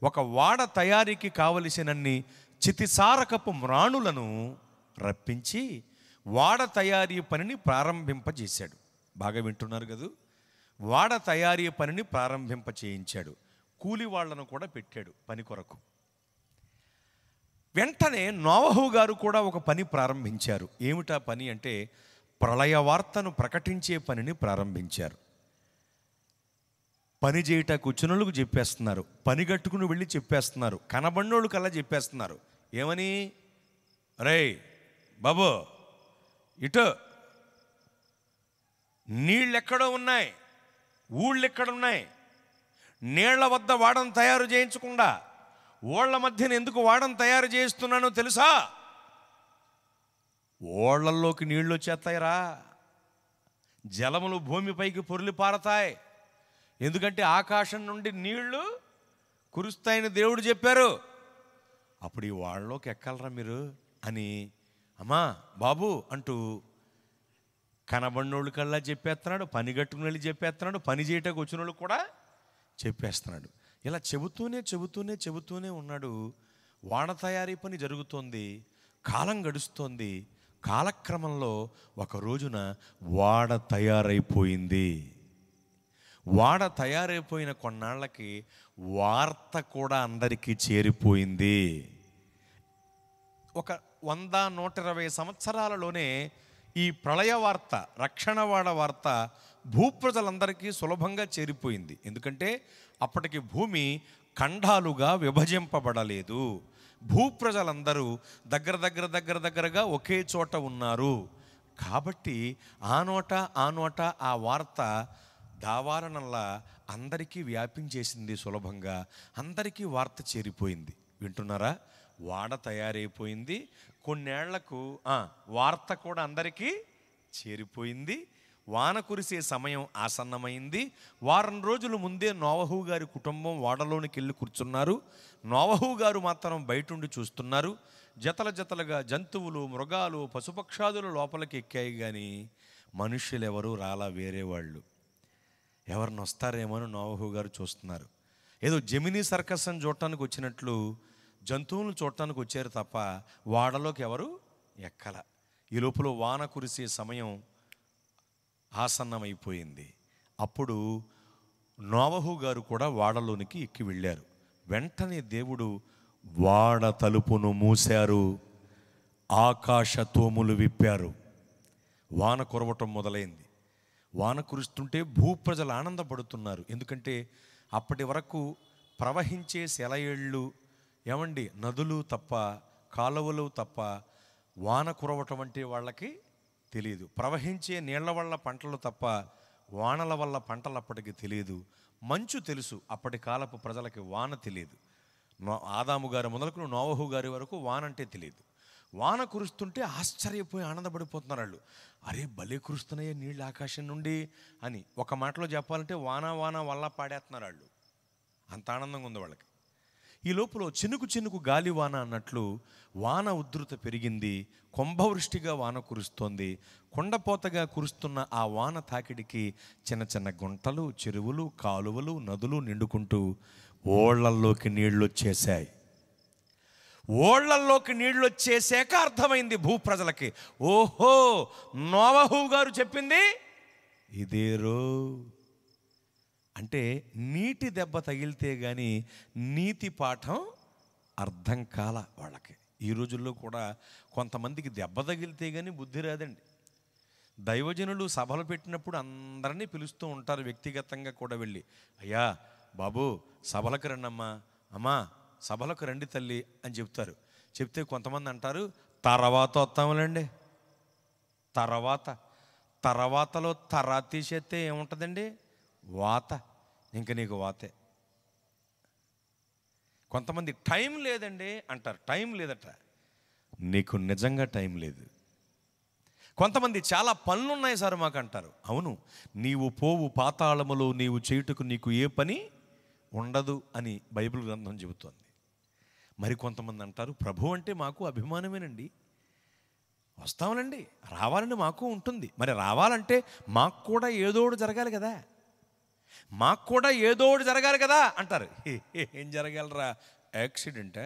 ఒక వాడ తయారీకి కావలసినన్ని చితిసారకపు మ్రాణులను రప్పించి వాడ తయారీ పనిని ప్రారంభింపజేశాడు. బాగా వింటున్నారు కదూ? వాడ తయారీ పనిని ప్రారంభింప చేయించాడు. కూలి వాళ్లను కూడా పెట్టాడు పని కొరకు. వెంటనే నోవహు గారు కూడా ఒక పని ప్రారంభించారు. ఏమిటా పని అంటే, ప్రళయ వార్తను ప్రకటించే పనిని ప్రారంభించారు. పని చేయట కూర్చున్నోళ్ళకు చెప్పేస్తున్నారు, పని కట్టుకుని వెళ్ళి చెప్పేస్తున్నారు, కనబడినోళ్ళు కల్లా చెప్పేస్తున్నారు. ఏమని? రే బాబు, ఇటు నీళ్ళెక్కడో ఉన్నాయి, ఊళ్ళు ఎక్కడున్నాయి, నీళ్ల వద్ద వాడను తయారు చేయించకుండా ఓళ్ల మధ్యన ఎందుకు వాడను తయారు చేస్తున్నానో తెలుసా? ఓళ్లల్లోకి నీళ్ళు వచ్చేస్తాయిరా, జలములు భూమిపైకి పొర్లి పారతాయి. ఎందుకంటే ఆకాశం నుండి నీళ్లు కురుస్తాయని దేవుడు చెప్పారు. అప్పుడు ఈ వాళ్ళలోకి ఎక్కాలరా మీరు? అని అమ్మా బాబు అంటూ కనబడినోళ్ళు కల్లా చెప్పేస్తున్నాడు, పని కట్టుకుని వెళ్ళి చెప్పేస్తున్నాడు, పని చేయటానికి వచ్చిన వాళ్ళు కూడా చెప్పేస్తున్నాడు. ఇలా చెబుతూనే ఉన్నాడు. వాడ తయారీ పని జరుగుతోంది, కాలం గడుస్తోంది. కాలక్రమంలో ఒక రోజున వాడ తయారైపోయింది. వాడ తయారైపోయిన కొన్నాళ్ళకి వార్త కూడా అందరికీ చేరిపోయింది. ఒక 100-120 సంవత్సరాలలోనే ఈ ప్రళయ వార్త, రక్షణవాడ వార్త భూప్రజలందరికీ సులభంగా చేరిపోయింది. ఎందుకంటే అప్పటికి భూమి ఖండాలుగా విభజింపబడలేదు. భూప్రజలందరూ దగ్గరగా ఒకే చోట ఉన్నారు. కాబట్టి ఆ నోట ఆ వార్త దావారణంలా అందరికీ వ్యాపించేసింది. సులభంగా అందరికీ వార్త చేరిపోయింది. వింటున్నారా? వాడ తయారైపోయింది. కొన్నేళ్లకు వార్త కూడా అందరికీ చేరిపోయింది. వాన కురిసే సమయం ఆసన్నమైంది. వారం రోజుల ముందే నోవహు గారి కుటుంబం వాడలోనికి వెళ్ళి కూర్చున్నారు. నోవహు గారు మాత్రం బయటుండి చూస్తున్నారు. జతలుగా జంతువులు, మృగాలు, పశుపక్షాదులు లోపలికి ఎక్కాయి, కానీ మనుష్యులు ఎవరు రాలా. వేరే వాళ్ళు ఎవరిని వస్తారేమో అని నోవహు గారు చూస్తున్నారు. ఏదో జెమినీ సర్కస్ అని చూడటానికి వచ్చినట్లు జంతువులను చూడటానికి వచ్చారు తప్ప వాడలోకి ఎవరు ఎక్కల. ఈ లోపల వాన కురిసే సమయం ఆసన్నమైపోయింది. అప్పుడు నోవహు గారు కూడా వాడలోనికి ఎక్కి వెళ్ళారు. వెంటనే దేవుడు వాడ తలుపును మూశారు, ఆకాశ తోములు విప్పారు. వాన కురవటం మొదలైంది. వాన కురుస్తుంటే భూప్రజలు ఆనందపడుతున్నారు. ఎందుకంటే అప్పటి వరకు ప్రవహించే సెలయేళ్ళు, నదులు తప్ప, కాలువలు తప్ప వాన కురవటం అంటే వాళ్ళకి తెలియదు. ప్రవహించే నీళ్ల వల్ల పంటలు తప్ప వానల వల్ల పంటలు అప్పటికి తెలియదు. మంచు తెలుసు, అప్పటి కాలపు ప్రజలకి వాన తెలియదు. ఆదాము గారు మొదలుకు నోవహు గారి వరకు వాన అంటే తెలియదు. వాన కురుస్తుంటే ఆశ్చర్యపోయి ఆనందపడిపోతున్నారు వాళ్ళు. అరే భలే కురుస్తున్నాయే నీళ్ళు ఆకాశం నుండి అని. ఒక మాటలో చెప్పాలంటే వాన వల్ల పాడేస్తున్నారు వాళ్ళు. అంత ఆనందంగా ఉంది వాళ్ళకి. ఈ లోపల చినుకు గాలి వాన అన్నట్లు వాన ఉధృత పెరిగింది. కుంభవృష్టిగా వాన కురుస్తోంది. కొండపోతగా కురుస్తున్న ఆ వాన తాకిడికి చిన్న గుంటలు, చెరువులు, కాలువలు, నదులు నిండుకుంటూ ఓళ్లల్లోకి నీళ్లు వచ్చేసాయి. ఓళ్లల్లోకి నీళ్లు వచ్చేసాక అర్థమైంది భూప్రజలకి, ఓహో నోవహు గారు చెప్పింది ఇదేరో. అంటే నీటి దెబ్బ తగిలితే కానీ నీతి పాఠం అర్థం కాల వాళ్ళకి. ఈ రోజుల్లో కూడా కొంతమందికి దెబ్బ తగిలితే కానీ బుద్ధి రాదండి. దైవజనులు సభలు పెట్టినప్పుడు అందరినీ పిలుస్తూ ఉంటారు, వ్యక్తిగతంగా కూడా వెళ్ళి, అయ్యా బాబు సభలకు రండమ్మా, అమ్మా సభలకు రండి తల్లి అని చెప్తారు. చెప్తే కొంతమంది అంటారు, తర్వాత వస్తాములండి. తర్వాతలో తీసేస్తే ఏముంటుందండి? వాత. ఇంక నీకు వాతే. కొంతమంది టైం లేదండి అంటారు. టైం లేదట. నీకు నిజంగా టైం లేదు. కొంతమంది చాలా పనులున్నాయి సార్ మాకు అంటారు. అవును, నీవు పోవు పాతాళములో నీవు చేయుటకు నీకు ఏ పని ఉండదు అని బైబిల్ గ్రంథం చెబుతోంది. మరి కొంతమంది అంటారు, ప్రభు అంటే మాకు అభిమానమేనండి, వస్తామనండి, రావాలని మాకు ఉంటుంది. మరి రావాలంటే మాకు కూడా ఏదోడు జరగాలి కదా, జరగాలి కదా అంటారు. ఏం జరగాలరా? యాక్సిడెంటా?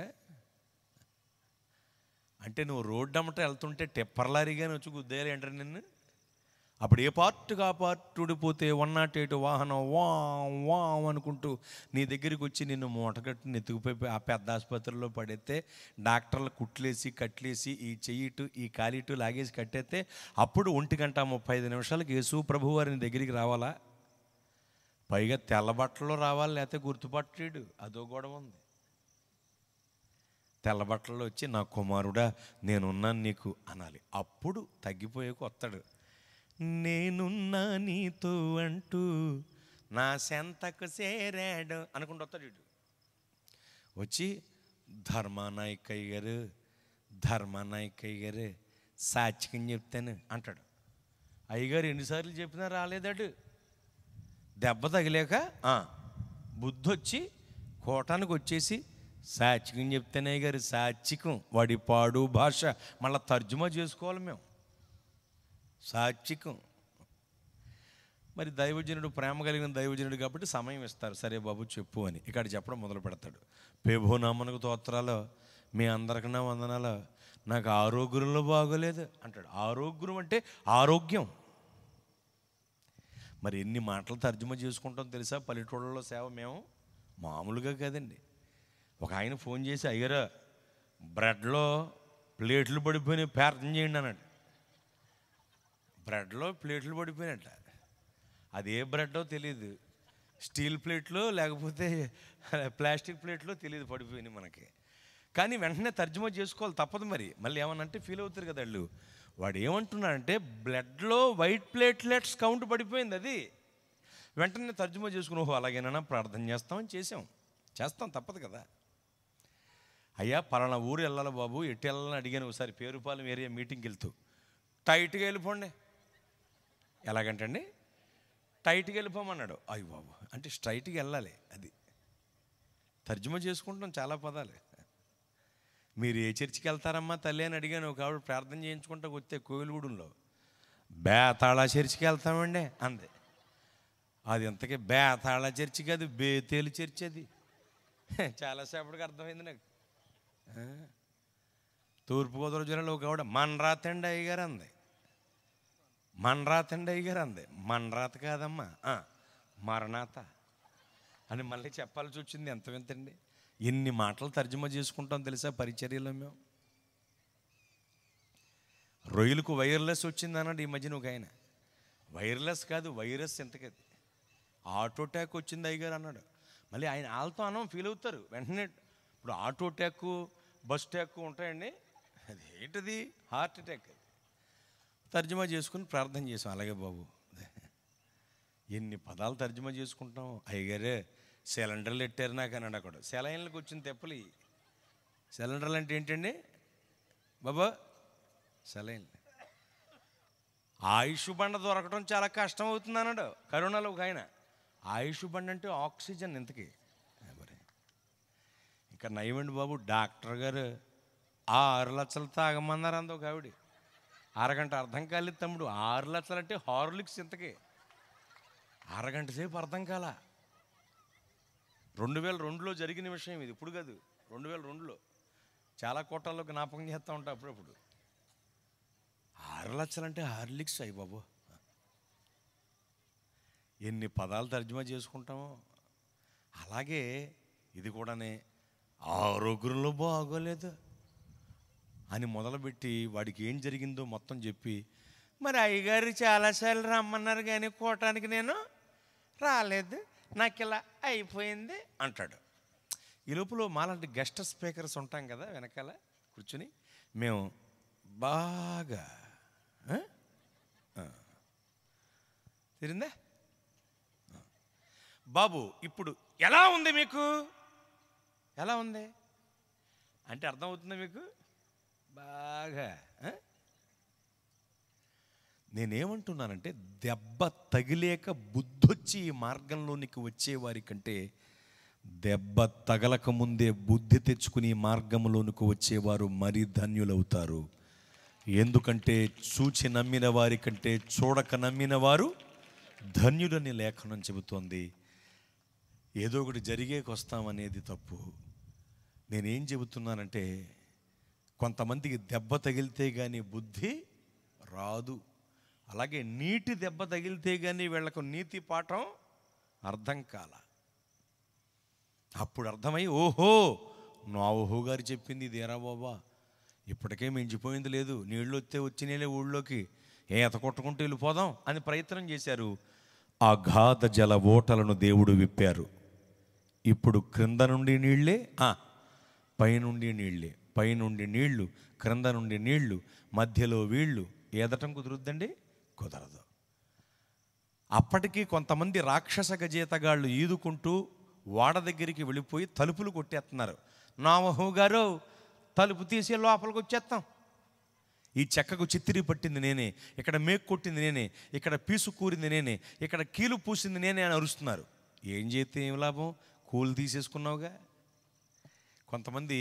అంటే నువ్వు రోడ్డు అమ్మట వెళ్తుంటే టెప్పర్లారీగానే వచ్చి గుద్దేయాలి అంటారు నిన్ను. అప్పుడు ఏ పార్టుగా ఆ పార్ట్ ఊడిపోతే 108 వాహనం వాం అనుకుంటూ నీ దగ్గరికి వచ్చి నిన్ను మూటగట్టు నెత్తుకుపోయి ఆ పెద్ద ఆసుపత్రిలో పడేస్తే డాక్టర్లు కట్లేసి ఈ చెయ్యిటు ఈ కాలిటు లాగేసి కట్టేస్తే అప్పుడు 1:35 యేసు ప్రభు వారిని దగ్గరికి రావాలా? పైగా తెల్ల బట్టల్లో రావాలి, లేకపోతే గుర్తుపట్టలేడు. అదో గొడవ ఉంది. తెల్ల బట్టల్లో వచ్చి నా కుమారుడా నేనున్నాను నీకు అనాలి. అప్పుడు తగ్గిపోయేకు వస్తాడు. నేనున్నా నీతో అంటూ నా సెంతకు చేరాడు అనుకుంటూ వస్తాడు వీడు. వచ్చి ధర్మానాయకయ్య గారు సాక్షికని చెప్తాను అంటాడు. అయ్యగారు ఎన్నిసార్లు చెప్పినా రాలేదాడు. దెబ్బ తగిలేక బుద్ధి వచ్చి కోటానికి వచ్చేసి సాత్వికం చెప్తేనే గారు సాత్వికం, వాడి పాడు భాష మళ్ళీ తర్జుమా చేసుకోవాలి మేము. సాత్వికం. మరి దైవజనుడు, ప్రేమ కలిగిన దైవజనుడు కాబట్టి సమయం ఇస్తారు. సరే బాబు చెప్పు అని ఇక్కడ చెప్పడం మొదలు పెడతాడు. పేభోనామనకు స్తోత్రాలు, మీ అందరికన్నా వందనాలు, నాకు ఆరోగ్యంలో బాగోలేదు అంటాడు. ఆరోగ్యం అంటే ఆరోగ్యం. మరి ఎన్ని మాటలు తర్జుమా చేసుకుంటాం తెలుసా పల్లెటూళ్ళలో సేవ మేము? మామూలుగా కదండి. ఒక ఆయన ఫోన్ చేసి, అయ్యారా బ్రెడ్లో ప్లేట్లు పడిపోయినాయి ప్రార్థన చేయండి అన్నాడు. బ్రెడ్లో ప్లేట్లు పడిపోయినట్ట. అది ఏ బ్రెడ్డో తెలియదు, స్టీల్ ప్లేట్లో లేకపోతే ప్లాస్టిక్ ప్లేట్లో తెలియదు, పడిపోయినాయి మనకి. కానీ వెంటనే తర్జుమా చేసుకోవాలి, తప్పదు. మరి మళ్ళీ ఏమనంటే ఫీల్ అవుతారు కదా వాళ్ళు. వాడు ఏమంటున్నాడంటే బ్లడ్లో వైట్ ప్లేట్లెట్స్ కౌంట్ పడిపోయింది. అది వెంటనే తర్జుమా చేసుకుని, ఓహో అలాగేనా ప్రార్థన చేస్తామని చేస్తాం, తప్పదు కదా. అయ్యా పలానా ఊరు వెళ్ళాలి బాబు, ఎటు వెళ్ళాలని అడిగాను ఒకసారి పేరుపాలెం ఏరియా మీటింగ్కి వెళ్తూ. టైట్గా వెళ్ళిపోండి. ఎలాగంటండి? టైట్గా వెళ్ళిపోమన్నాడు. అయ్యి బాబు అంటే స్ట్రైట్గా వెళ్ళాలి. అది తర్జుమా చేసుకుంటాం చాలా పదాలు. మీరు ఏ చర్చికి వెళ్తారమ్మా తల్లి అని అడిగాను. ఒక ఆవిడ ప్రార్థన చేయించుకుంటా వస్తే కోయిలగూడెంలో. బేతాళ చర్చికి వెళ్తామండి అంది. అది ఇంతకీ బేతాళ చర్చి కాదు, బేతేలు చర్చి. అది చాలాసేపటికి అర్థమైంది నాకు. తూర్పుగోదావరి జిల్లాలో ఒక ఆవిడ మన్రాతండి అయ్యగారు అంది. మన్రాతండి అయ్యగారు అంది. మన్రాత కాదమ్మా, మరణాత అని మళ్ళీ చెప్పాల్సి వచ్చింది. ఎంత వింతండి. ఎన్ని మాటలు తర్జుమా చేసుకుంటాం తెలుసా పరిచర్యలో మేము. రొయ్యలకు వైర్లెస్ వచ్చింది అన్నాడు ఈ మధ్యన ఒక ఆయన. వైర్లెస్ కాదు, వైరస్ ఎంతకది. ఆటో ట్యాక్ వచ్చింది అయ్యగారు అన్నాడు. మళ్ళీ ఆయన వాళ్ళతో అనం ఫీల్ అవుతారు వెంటనే. ఇప్పుడు ఆటో ట్యాక్, బస్ ట్యాక్ ఉంటాయండి, అది ఏంటది? Heart attack. తర్జుమా చేసుకుని ప్రార్థన చేసాం. అలాగే బాబు. ఎన్ని పదాలు తర్జుమా చేసుకుంటాం. అయ్యగారే సిలిండర్లు ఎట్టారు నాకు అన్నాడు. అక్కడ సెలైన్లకు వచ్చిన తెప్పలు. సిలిండర్లు అంటే ఏంటండి బాబా? సెలైన్. ఆయుష్ బండ దొరకడం చాలా కష్టం అవుతుంది అన్నాడు కరోనాలో ఒక ఆయన. ఆయుష్ బండ అంటే ఆక్సిజన్. ఇంతకీ మరి ఇంకా నయమండి బాబు. డాక్టర్ గారు 6 లక్షలు తాగమన్నారు అంది ఒక ఆవిడ. అరగంట అర్థం కాలేదు తమ్ముడు. 6 లక్షలు అంటే హార్లిక్స్. ఇంతకీ అరగంట సేపు అర్థం కాల. 2002లో జరిగిన విషయం ఇది, ఇప్పుడు కాదు. 2002లో చాలా కోటాల్లో జ్ఞాపకం చేస్తూ ఉంటా అప్పుడప్పుడు. 6 లక్షలు అంటే హార్లిక్స్. అయ్యి బాబు ఎన్ని పదాలు తర్జుమా చేసుకుంటామో. అలాగే ఇది కూడానే ఆరోగ్యంలో బాగోలేదు అని మొదలుపెట్టి వాడికి ఏం జరిగిందో మొత్తం చెప్పి, మరి అయ్యగారు చాలాసార్లు రమ్మన్నారు కానీ కోటానికి నేను రాలేదు, నాకు ఇలా అయిపోయింది అంటాడు. ఈ లోపల మాలాంటి గెస్ట్ స్పీకర్స్ ఉంటాం కదా వెనకాల కూర్చుని, మేము బాగా తిరిందా బాబు ఇప్పుడు ఎలా ఉంది మీకు, ఎలా ఉంది అంటే అర్థమవుతుందా మీకు? బాగా. నేనేమంటున్నానంటే దెబ్బ తగిలేక బుద్ధొచ్చి ఈ మార్గంలోనికి వచ్చేవారి కంటే దెబ్బ తగలక ముందే బుద్ధి తెచ్చుకుని ఈ మార్గంలోనికి వచ్చేవారు మరీ ధన్యులవుతారు. ఎందుకంటే చూచి నమ్మిన వారి కంటే చూడక నమ్మిన వారు ధన్యులని లేఖనం చెబుతోంది. ఏదో ఒకటి జరిగేకి వస్తామనేది తప్పు. నేనేం చెబుతున్నానంటే కొంతమందికి దెబ్బ తగిలితే కానీ బుద్ధి రాదు. అలాగే నీటి దెబ్బ తగిలితే కానీ వీళ్ళకు నీతి పాఠం అర్థం కాల. అప్పుడు అర్థమై ఓహో నోవహు గారు చెప్పింది ఇదేరా బాబా, ఇప్పటికే మించిపోయింది లేదు, నీళ్ళు వస్తే వచ్చినేలే ఊళ్ళోకి, ఈత కొట్టుకుంటూ వెళ్ళిపోదాం అని ప్రయత్నం చేశారు. అగాధ జల ఓటలను దేవుడు విప్పారు. ఇప్పుడు క్రింద నుండి నీళ్ళే, పైనుండి నీళ్ళే, పైనుండి నీళ్లు, క్రింద నుండి నీళ్లు, మధ్యలో వీళ్ళు. ఏదటం కుదురుద్దండి? కుదరదు. అప్పటికీ కొంతమంది రాక్షస గజేతగాళ్ళు ఈదుకుంటూ వాడ దగ్గరికి వెళ్ళిపోయి తలుపులు కొట్టేస్తున్నారు. నోవహు గారు తలుపు తీసి లోపలికి వచ్చేస్తాం, ఈ చెక్కకు చిత్తిరి పట్టింది నేనే, ఇక్కడ మేకు కొట్టింది నేనే, ఇక్కడ పీసు కూరింది నేనే, ఇక్కడ కీలు పూసింది నేనే అని అరుస్తున్నారు. ఏం చేస్తే ఏం లాభం? కూలు తీసేసుకున్నావుగా. కొంతమంది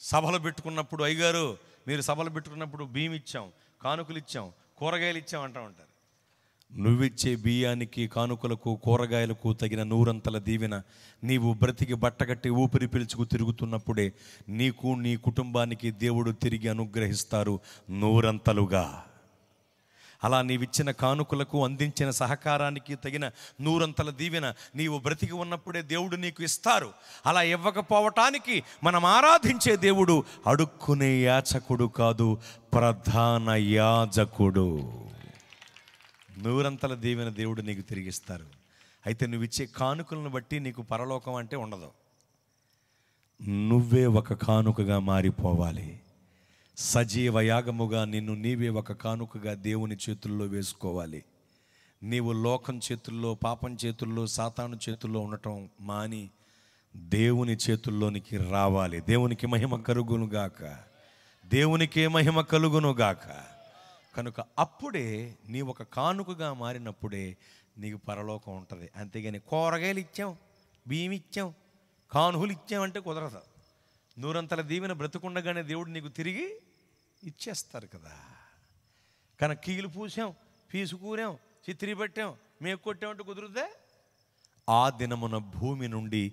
సభలు పెట్టుకున్నప్పుడు, అయ్యగారు మీరు సభలు పెట్టుకున్నప్పుడు బియ్యం ఇచ్చాం, కానుకలు ఇచ్చాం, కూరగాయలు ఇచ్చాం అంటూ ఉంటారు. నువ్విచ్చే బియ్యానికి, కానుకలకు, కూరగాయలకు తగిన నూరంతల దీవెన నీవు బ్రతికి బట్టగట్టి ఊపిరి పీల్చుకు తిరుగుతున్నప్పుడే నీకు, నీ కుటుంబానికి దేవుడు తిరిగి అనుగ్రహిస్తారు నూరంతలుగా. అలా నీవిచ్చిన కానుకలకు, అందించిన సహకారానికి తగిన నూరంతల దీవెన నీవు బ్రతికి ఉన్నప్పుడే దేవుడు నీకు ఇస్తారు. అలా ఇవ్వకపోవటానికి మనం ఆరాధించే దేవుడు అడుక్కునే యాచకుడు కాదు, ప్రధాన యాజకుడు. నూరంతల దీవెన దేవుడు నీకు తిరిగిస్తారు. అయితే నువ్వు ఇచ్చే కానుకలను బట్టి నీకు పరలోకం అంటే ఉండదు. నువ్వే ఒక కానుకగా మారిపోవాలి. సజీవ యాగముగా నిన్ను నీవే ఒక కానుకగా దేవుని చేతుల్లో వేసుకోవాలి. నీవు లోకం చేతుల్లో, పాపం చేతుల్లో, సాతాను చేతుల్లో ఉండటం మాని దేవుని చేతుల్లోనికి రావాలి. దేవునికి మహిమ కలుగునుగాక, దేవునికే మహిమ కలుగునుగాక. కనుక అప్పుడే నీ ఒక కానుకగా మారినప్పుడే నీకు పరలోకం ఉంటుంది. అంతేగాని కూరగాయలు ఇచ్చాం, బియ్యం ఇచ్చాం, కానుకలు ఇచ్చామంటే కుదరదు. నూరంతల దీవెన బ్రతుకుండగానే దేవుడు నీకు తిరిగి ఇచ్చేస్తారు కదా. కనుక కీలు పూసాం, పీసు కూరాం, చిత్రీ పెట్టాం, మేకు కొట్టామంటే కుదురుద్దే? ఆ దినమున భూమి నుండి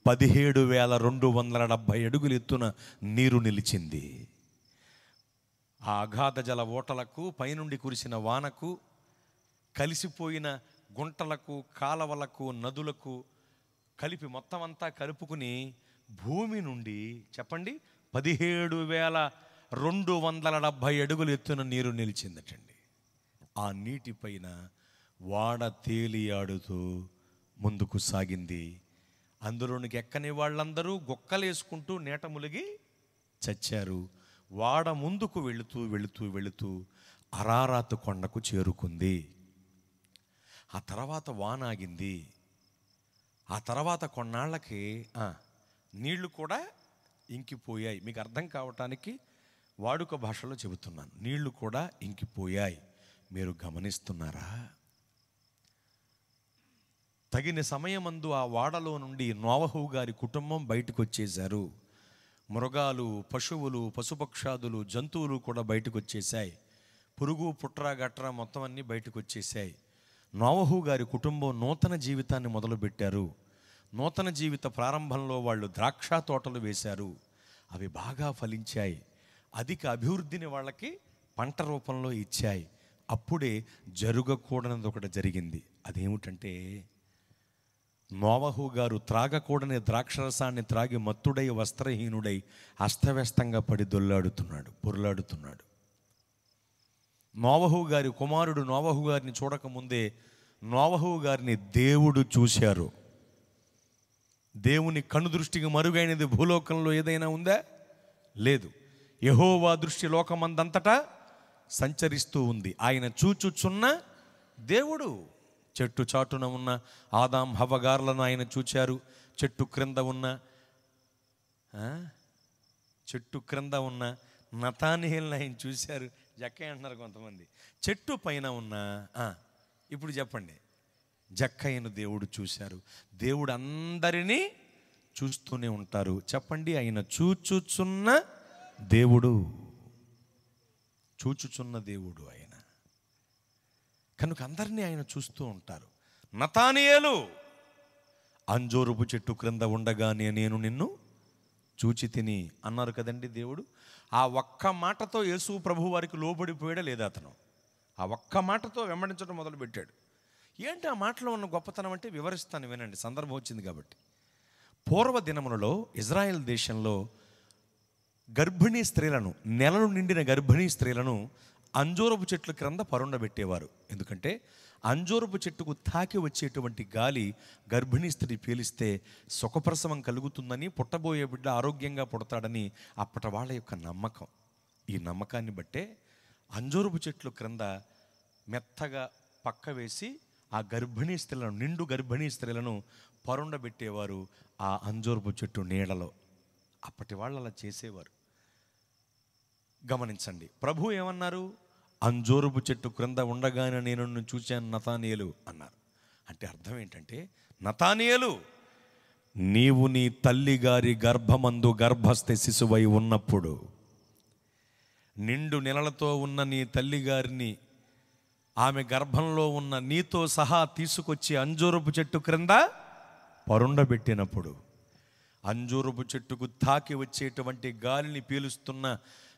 17,270 అడుగులు ఎత్తున నీరు నిలిచింది. ఆ అగాధ జల ఓటలకు, పైనుండి కురిసిన వానకు, కలిసిపోయిన గుంటలకు, కాలవలకు, నదులకు కలిపి మొత్తం అంతా కలుపుకుని భూమి నుండి చెప్పండి 17,270 అడుగులు ఎత్తున నీరు నిలిచిందటండి. ఆ నీటిపైన వాడ తేలియాడుతూ ముందుకు సాగింది. అందులోనికి ఎక్కని వాళ్ళందరూ గొక్కలేసుకుంటూ నీట ములిగి చచ్చారు. వాడ ముందుకు వెళుతూ వెళుతూ వెళుతూ అరారాతు కొండకు చేరుకుంది. ఆ తర్వాత వాన ఆగింది. ఆ తర్వాత కొన్నాళ్ళకి నీళ్లు కూడా ఇంకిపోయాయి. మీకు అర్థం కావటానికి వాడుక భాషలో చెబుతున్నాను. నీళ్లు కూడా ఇంకిపోయాయి. మీరు గమనిస్తున్నారా? తగిన సమయమందు ఆ వాడలో నుండి నోవహు గారి కుటుంబం బయటకు వచ్చేశారు. మృగాలు, పశువులు, పశుపక్షాదులు, జంతువులు కూడా బయటకు వచ్చేసాయి. పురుగు, పుట్ర, గట్ర మొత్తం అన్నీ బయటకు వచ్చేసాయి. నోవహు గారి కుటుంబం నూతన జీవితాన్ని మొదలుపెట్టారు. నూతన జీవిత ప్రారంభంలో వాళ్ళు ద్రాక్ష తోటలు వేశారు. అవి బాగా ఫలించాయి. అధిక అభివృద్ధిని వాళ్ళకి పంట రూపంలో ఇచ్చాయి. అప్పుడే జరగకూడనిది ఒకటి జరిగింది. అదేమిటంటే, నోవహు గారు త్రాగకూడని ద్రాక్షరసాన్ని త్రాగి మత్తుడై వస్త్రహీనుడై అస్తవ్యస్తంగా పడి పొర్లాడుతున్నాడు. నోవహు గారి కుమారుడు నోవహు గారిని చూడకముందే నోవహు గారిని దేవుడు చూశారు. దేవుని కనుదృష్టికి మరుగైనది భూలోకంలో ఏదైనా ఉందా? లేదు. యెహోవా దృష్టి లోకమందంతటా సంచరిస్తూ ఉంది. ఆయన చూచుచున్న దేవుడు. చెట్టు చాటున ఉన్న ఆదాం హవ్వగార్లను ఆయన చూచారు. చెట్టు క్రింద ఉన్న నతానీయేలును ఆయన చూశారు. జక్కయ్య అంటున్నారు కొంతమంది. చెట్టు పైన ఉన్న ఇప్పుడు చెప్పండి, జక్కయ్యను దేవుడు చూశారు. దేవుడు అందరినీ చూస్తూనే ఉంటారు. చెప్పండి, ఆయన చూచుచున్న దేవుడు. చూచుచున్న దేవుడు ఆయన. కనుక అందరినీ ఆయన చూస్తూ ఉంటారు. నతానీయేలు, అంజూరపు చెట్టు క్రింద ఉండగానే నేను నిన్ను చూచి తిని అన్నారు కదండి దేవుడు. ఆ ఒక్క మాటతో యేసు ప్రభు వారికి లోబడిపోయాడా లేదా? అతను ఆ ఒక్క మాటతో వెంబడించడం మొదలుపెట్టాడు. ఏంటి ఆ మాటలో ఉన్న గొప్పతనం అంటే వివరిస్తాను, వినండి, సందర్భం వచ్చింది కాబట్టి. పూర్వ దినములలో ఇజ్రాయెల్ దేశంలో గర్భిణీ స్త్రీలను, నెలలు నిండిన గర్భిణీ స్త్రీలను అంజూరపు చెట్ల క్రింద పరుండబెట్టేవారు. ఎందుకంటే అంజూరపు చెట్టుకు తాకి వచ్చేటువంటి గాలి గర్భిణీ స్త్రీ పీలిస్తే సుఖప్రసవం కలుగుతుందని, పుట్టబోయే బిడ్డ ఆరోగ్యంగా పుడతాడని అప్పటి వాళ్ళ యొక్క నమ్మకం. ఈ నమ్మకాన్ని బట్టే అంజూరపు చెట్ల క్రింద మెత్తగా పక్క వేసి ఆ గర్భిణీ స్త్రీలను, నిండు గర్భిణీ స్త్రీలను పరుండబెట్టేవారు ఆ అంజూరపు చెట్టు నీడలో. అప్పటి వాళ్ళు అలా చేసేవారు. గమనించండి, ప్రభు ఏమన్నారు? అంజూరపు చెట్టు క్రింద ఉండగానే నేను నిన్ను చూశాను నతానీయేలు అన్నారు. అంటే అర్థం ఏంటంటే, నతానీయేలు నీవు నీ తల్లిగారి గర్భమందు గర్భస్థ శిశువై ఉన్నప్పుడు, నిండు నెలలతో ఉన్న నీ తల్లిగారిని ఆమె గర్భంలో ఉన్న నీతో సహా తీసుకొచ్చి అంజూరపు చెట్టు క్రింద పరుండబెట్టినప్పుడు, అంజూరపు చెట్టుకు తాకి వచ్చేటువంటి గాలిని పీలుస్తున్న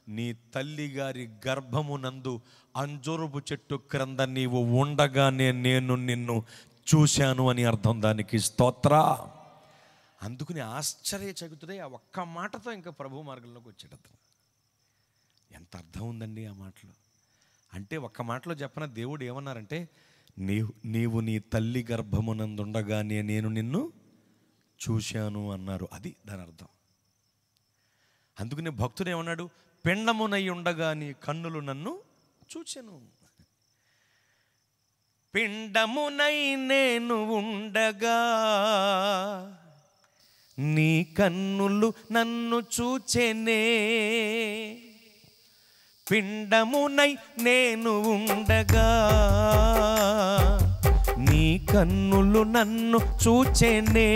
నీ తల్లిగారి గర్భమునందు అంజూరపు చెట్టు క్రింద నీవు ఉండగానే నేను నిన్ను చూశాను అని అర్థం. దానికి స్తోత్ర. అందుకుని ఆశ్చర్యచకితుడై ఆ ఒక్క మాటతో ఇంకా ప్రభు మార్గంలోకి వచ్చేటది. ఎంత అర్థం ఉందండి ఆ మాటలో. అంటే ఒక్క మాటలో చెప్పన దేవుడు ఏమన్నారంటే, నీవు నీ తల్లి గర్భమునందుండగానే నేను నిన్ను చూశాను అన్నారు. అది దాని అర్థం. అందుకని భక్తుడు ఏమన్నాడు, పిండమునై ఉండగా నీ కన్నులు నన్ను చూచెను. పిండమునై నేను ఉండగా నీ కన్నులు నన్ను చూచెనే. పిండమునై నేను ఉండగా నీ కన్నులు నన్ను చూచెనే.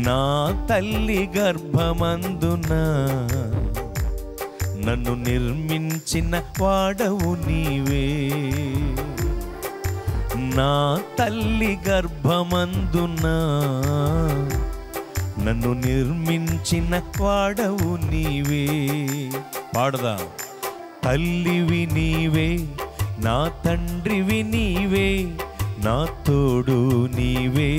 నా తల్లి గర్భమందున నన్ను నిర్మించిన వాడవు నీవే. నా తల్లి గర్భమందున నన్ను నిర్మించిన వాడవు నీవే. పాడదా. తల్లివి నీవే, నా తండ్రివి నీవే, నా తోడు నీవే,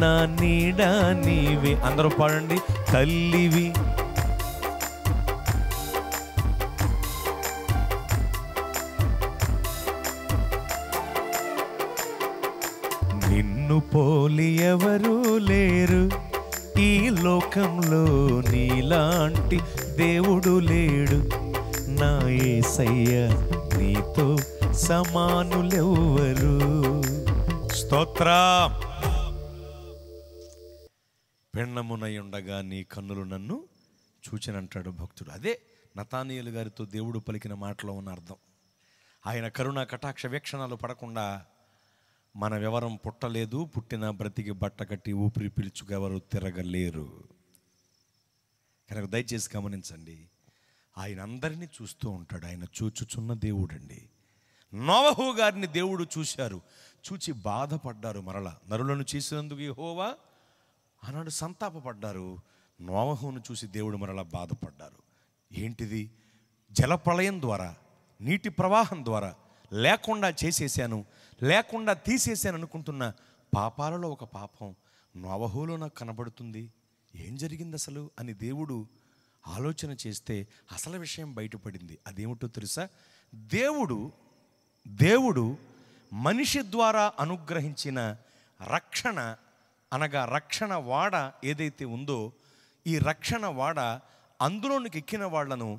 నా నీడ నీవే. అందరూ పాడండి. తల్లివి నిన్ను పోలి ఎవరూ లేరు ఈ లోకంలో, నీలాంటి దేవుడు లేడు. నా యేసయ్య నీతో సమానులెవ్వరు. స్తోత్రం. పిండమునై ఉండగా నీ కన్నులు నన్ను చూచినంటాడు భక్తుడు. అదే నతానీయులు గారితో దేవుడు పలికిన మాటలో ఉన్న అర్థం. ఆయన కరుణ కటాక్ష వీక్షణాలు పడకుండా మన వివరం పుట్టలేదు, పుట్టిన బ్రతికి బట్ట కట్టి ఊపిరి పీల్చుకు ఎవరు తిరగలేరు. కనుక దయచేసి గమనించండి, ఆయన అందరినీ చూస్తూ ఉంటాడు. ఆయన చూచుచున్న దేవుడు అండి. నోవహు గారిని దేవుడు చూశారు, చూచి బాధపడ్డారు. మరలా నరులను చేసినందుకు యెహోవా అన్నాడు, సంతాపపడ్డారు. నోవహును చూసి దేవుడు మరలా బాధపడ్డారు. ఏంటిది? జలప్రళయం ద్వారా, నీటి ప్రవాహం ద్వారా లేకుండా చేసేసాను, లేకుండా తీసేసాను అనుకుంటున్న పాపాలలో ఒక పాపం నోవహులో నాకు కనబడుతుంది. ఏం జరిగింది అసలు అని దేవుడు ఆలోచన చేస్తే అసలు విషయం బయటపడింది. అదేమిటో తెలుసా? దేవుడు మనిషి ద్వారా అనుగ్రహించిన రక్షణ, అనగా రక్షణ వాడ ఏదైతే ఉందో, ఈ రక్షణ వాడ అందులోనికి ఎక్కిన వాళ్లను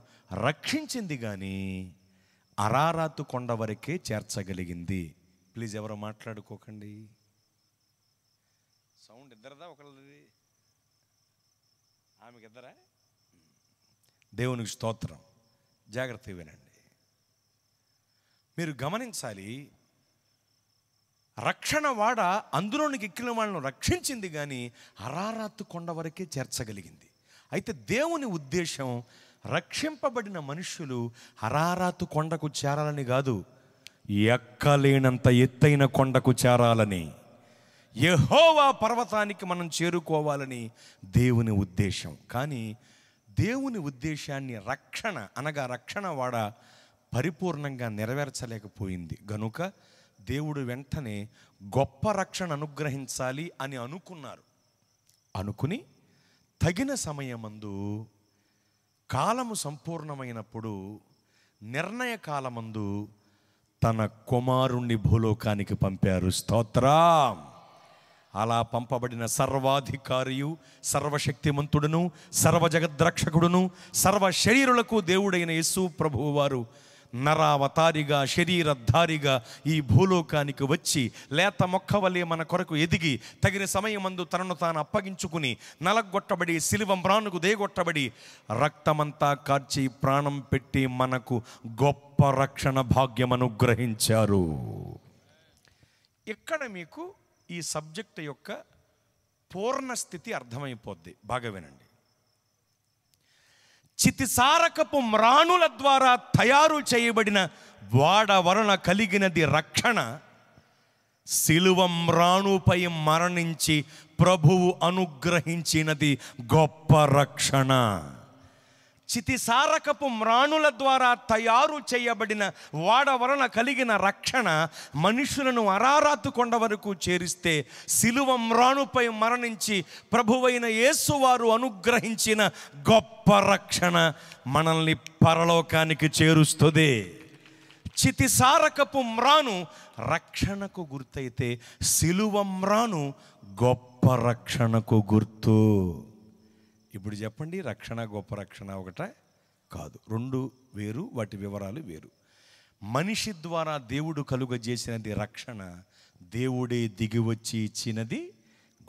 రక్షించింది, కానీ అరారాతు కొండ వరకే చేర్చగలిగింది. ప్లీజ్ ఎవరో మాట్లాడుకోకండి. సౌండ్ ఇద్దరదా ఒకళ్ళది? ఆమెకి ఇద్దరా? దేవునికి స్తోత్రం. జాగ్రత్తగా వినండి. మీరు గమనించాలి, రక్షణ వాడ అందులోనికి ఎక్కిన వాళ్ళను రక్షించింది, కానీ అరారాతు కొండ వరకే చేర్చగలిగింది. అయితే దేవుని ఉద్దేశం రక్షింపబడిన మనుష్యులు అరారాతు కొండకు చేరాలని కాదు, ఎక్కలేనంత ఎత్తైన కొండకు చేరాలని, యెహోవా పర్వతానికి మనం చేరుకోవాలని దేవుని ఉద్దేశం. కానీ దేవుని ఉద్దేశాన్ని రక్షణ అనగా రక్షణ వాడ పరిపూర్ణంగా నెరవేర్చలేకపోయింది. గనుక దేవుడు వెంటనే గొప్ప రక్షణ అనుగ్రహించాలి అని అనుకుని తగిన సమయమందు, కాలము సంపూర్ణమైనప్పుడు, నిర్ణయ కాలమందు తన కుమారుణ్ణి భూలోకానికి పంపారు. స్తోత్రం. అలా పంపబడిన సర్వాధికారియు, సర్వశక్తిమంతుడును, సర్వజగద్రక్షకుడును, సర్వ శరీరులకు దేవుడైన యేసు ప్రభువు వారు నరావతారిగా, శరీరధారిగా ఈ భూలోకానికి వచ్చి లేత మొక్క వలె మన కొరకు ఎదిగి తగిన సమయమందు తనను తాను అప్పగించుకుని నలగొట్టబడి శిలువ మ్రానుకు దేగొట్టబడి రక్తమంతా కార్చి ప్రాణం పెట్టి మనకు గొప్ప రక్షణ భాగ్యం అనుగ్రహించారు. ఇక్కడ మీకు ఈ సబ్జెక్ట్ యొక్క పూర్ణ స్థితి అర్థమైపోద్ది. బాగా వినండి. చితిసారకపు మ్రాణుల ద్వారా తయారు చేయబడిన వాడ వలన కలిగినది రక్షణ. సిలువ మ్రాణుపై మరణించి ప్రభువు అనుగ్రహించినది గొప్ప రక్షణ. చితిసారకపు మ్రాణుల ద్వారా తయారు చేయబడిన వాడ వలన కలిగిన రక్షణ మనుషులను అరారాతు కొండ వరకు చేరిస్తే, సిలువ మ్రాణుపై మరణించి ప్రభువైన యేసువారు అనుగ్రహించిన గొప్ప రక్షణ మనల్ని పరలోకానికి చేరుస్తుంది. చితిసారకపు మ్రాను రక్షణకు గుర్తయితే, సిలువ మ్రాను గొప్ప రక్షణకు గుర్తు. ఇప్పుడు చెప్పండి, రక్షణ గొప్ప రక్షణ ఒకట కాదు, రెండు వేరు, వాటి వివరాలు వేరు. మనిషి ద్వారా దేవుడు కలుగజేసినది రక్షణ, దేవుడే దిగి వచ్చి ఇచ్చినది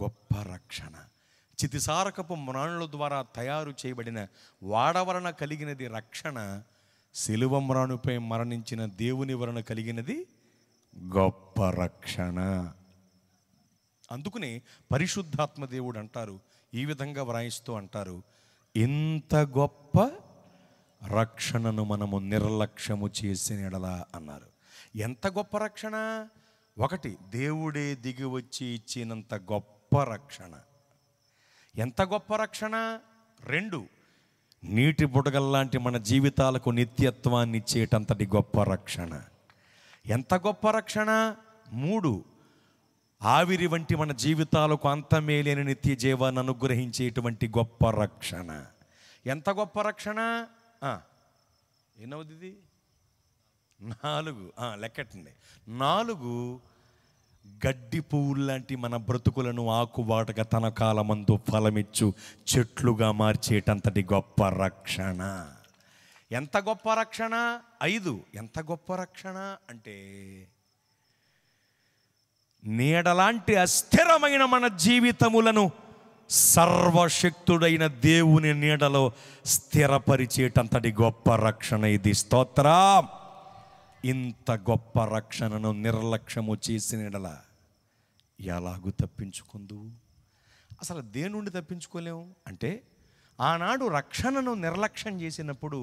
గొప్ప రక్షణ. చితిసారకపు మ్రాణుల ద్వారా తయారు చేయబడిన వాడ వలన కలిగినది రక్షణ, సిలువ మ్రాణుపై మరణించిన దేవుని వలన కలిగినది గొప్ప రక్షణ. అందుకనే పరిశుద్ధాత్మ దేవుడు అంటారు, ఈ విధంగా వ్రాయిస్తూ అంటారు, ఇంత గొప్ప రక్షణను మనము నిర్లక్ష్యము చేసిన ఎడల అన్నారు. ఎంత గొప్ప రక్షణ? ఒకటి, దేవుడే దిగి వచ్చి ఇచ్చినంత గొప్ప రక్షణ. ఎంత గొప్ప రక్షణ? రెండు, నీటి బుడగల్లాంటి మన జీవితాలకు నిత్యత్వాన్ని ఇచ్చేటంతటి గొప్ప రక్షణ. ఎంత గొప్ప రక్షణ? మూడు, ఆవిరి వంటి మన జీవితాలకు అంతమే లేని నిత్య జీవాన్ని అనుగ్రహించేటువంటి గొప్ప రక్షణ. ఎంత గొప్ప రక్షణ? ఎన్నవది ఇది? 4. లెక్కటండి. 4 గడ్డి పువ్వుల్లాంటి మన బ్రతుకులను ఆకుబాటగా తన కాలమందు ఫలమిచ్చు చెట్లుగా మార్చేటంతటి గొప్ప రక్షణ. ఎంత గొప్ప రక్షణ? 5. ఎంత గొప్ప రక్షణ అంటే, నీడలాంటి అస్థిరమైన మన జీవితములను సర్వశక్తుడైన దేవుని నీడలో స్థిరపరిచేటంతటి గొప్ప రక్షణ ఇది. స్తోత్రం. ఇంత గొప్ప రక్షణను నిర్లక్ష్యము చేసిన ఎడల ఎలాగూ తప్పించుకుందు? అసలు దేని నుండి తప్పించుకోలేము అంటే, ఆనాడు రక్షణను నిర్లక్ష్యం చేసినప్పుడు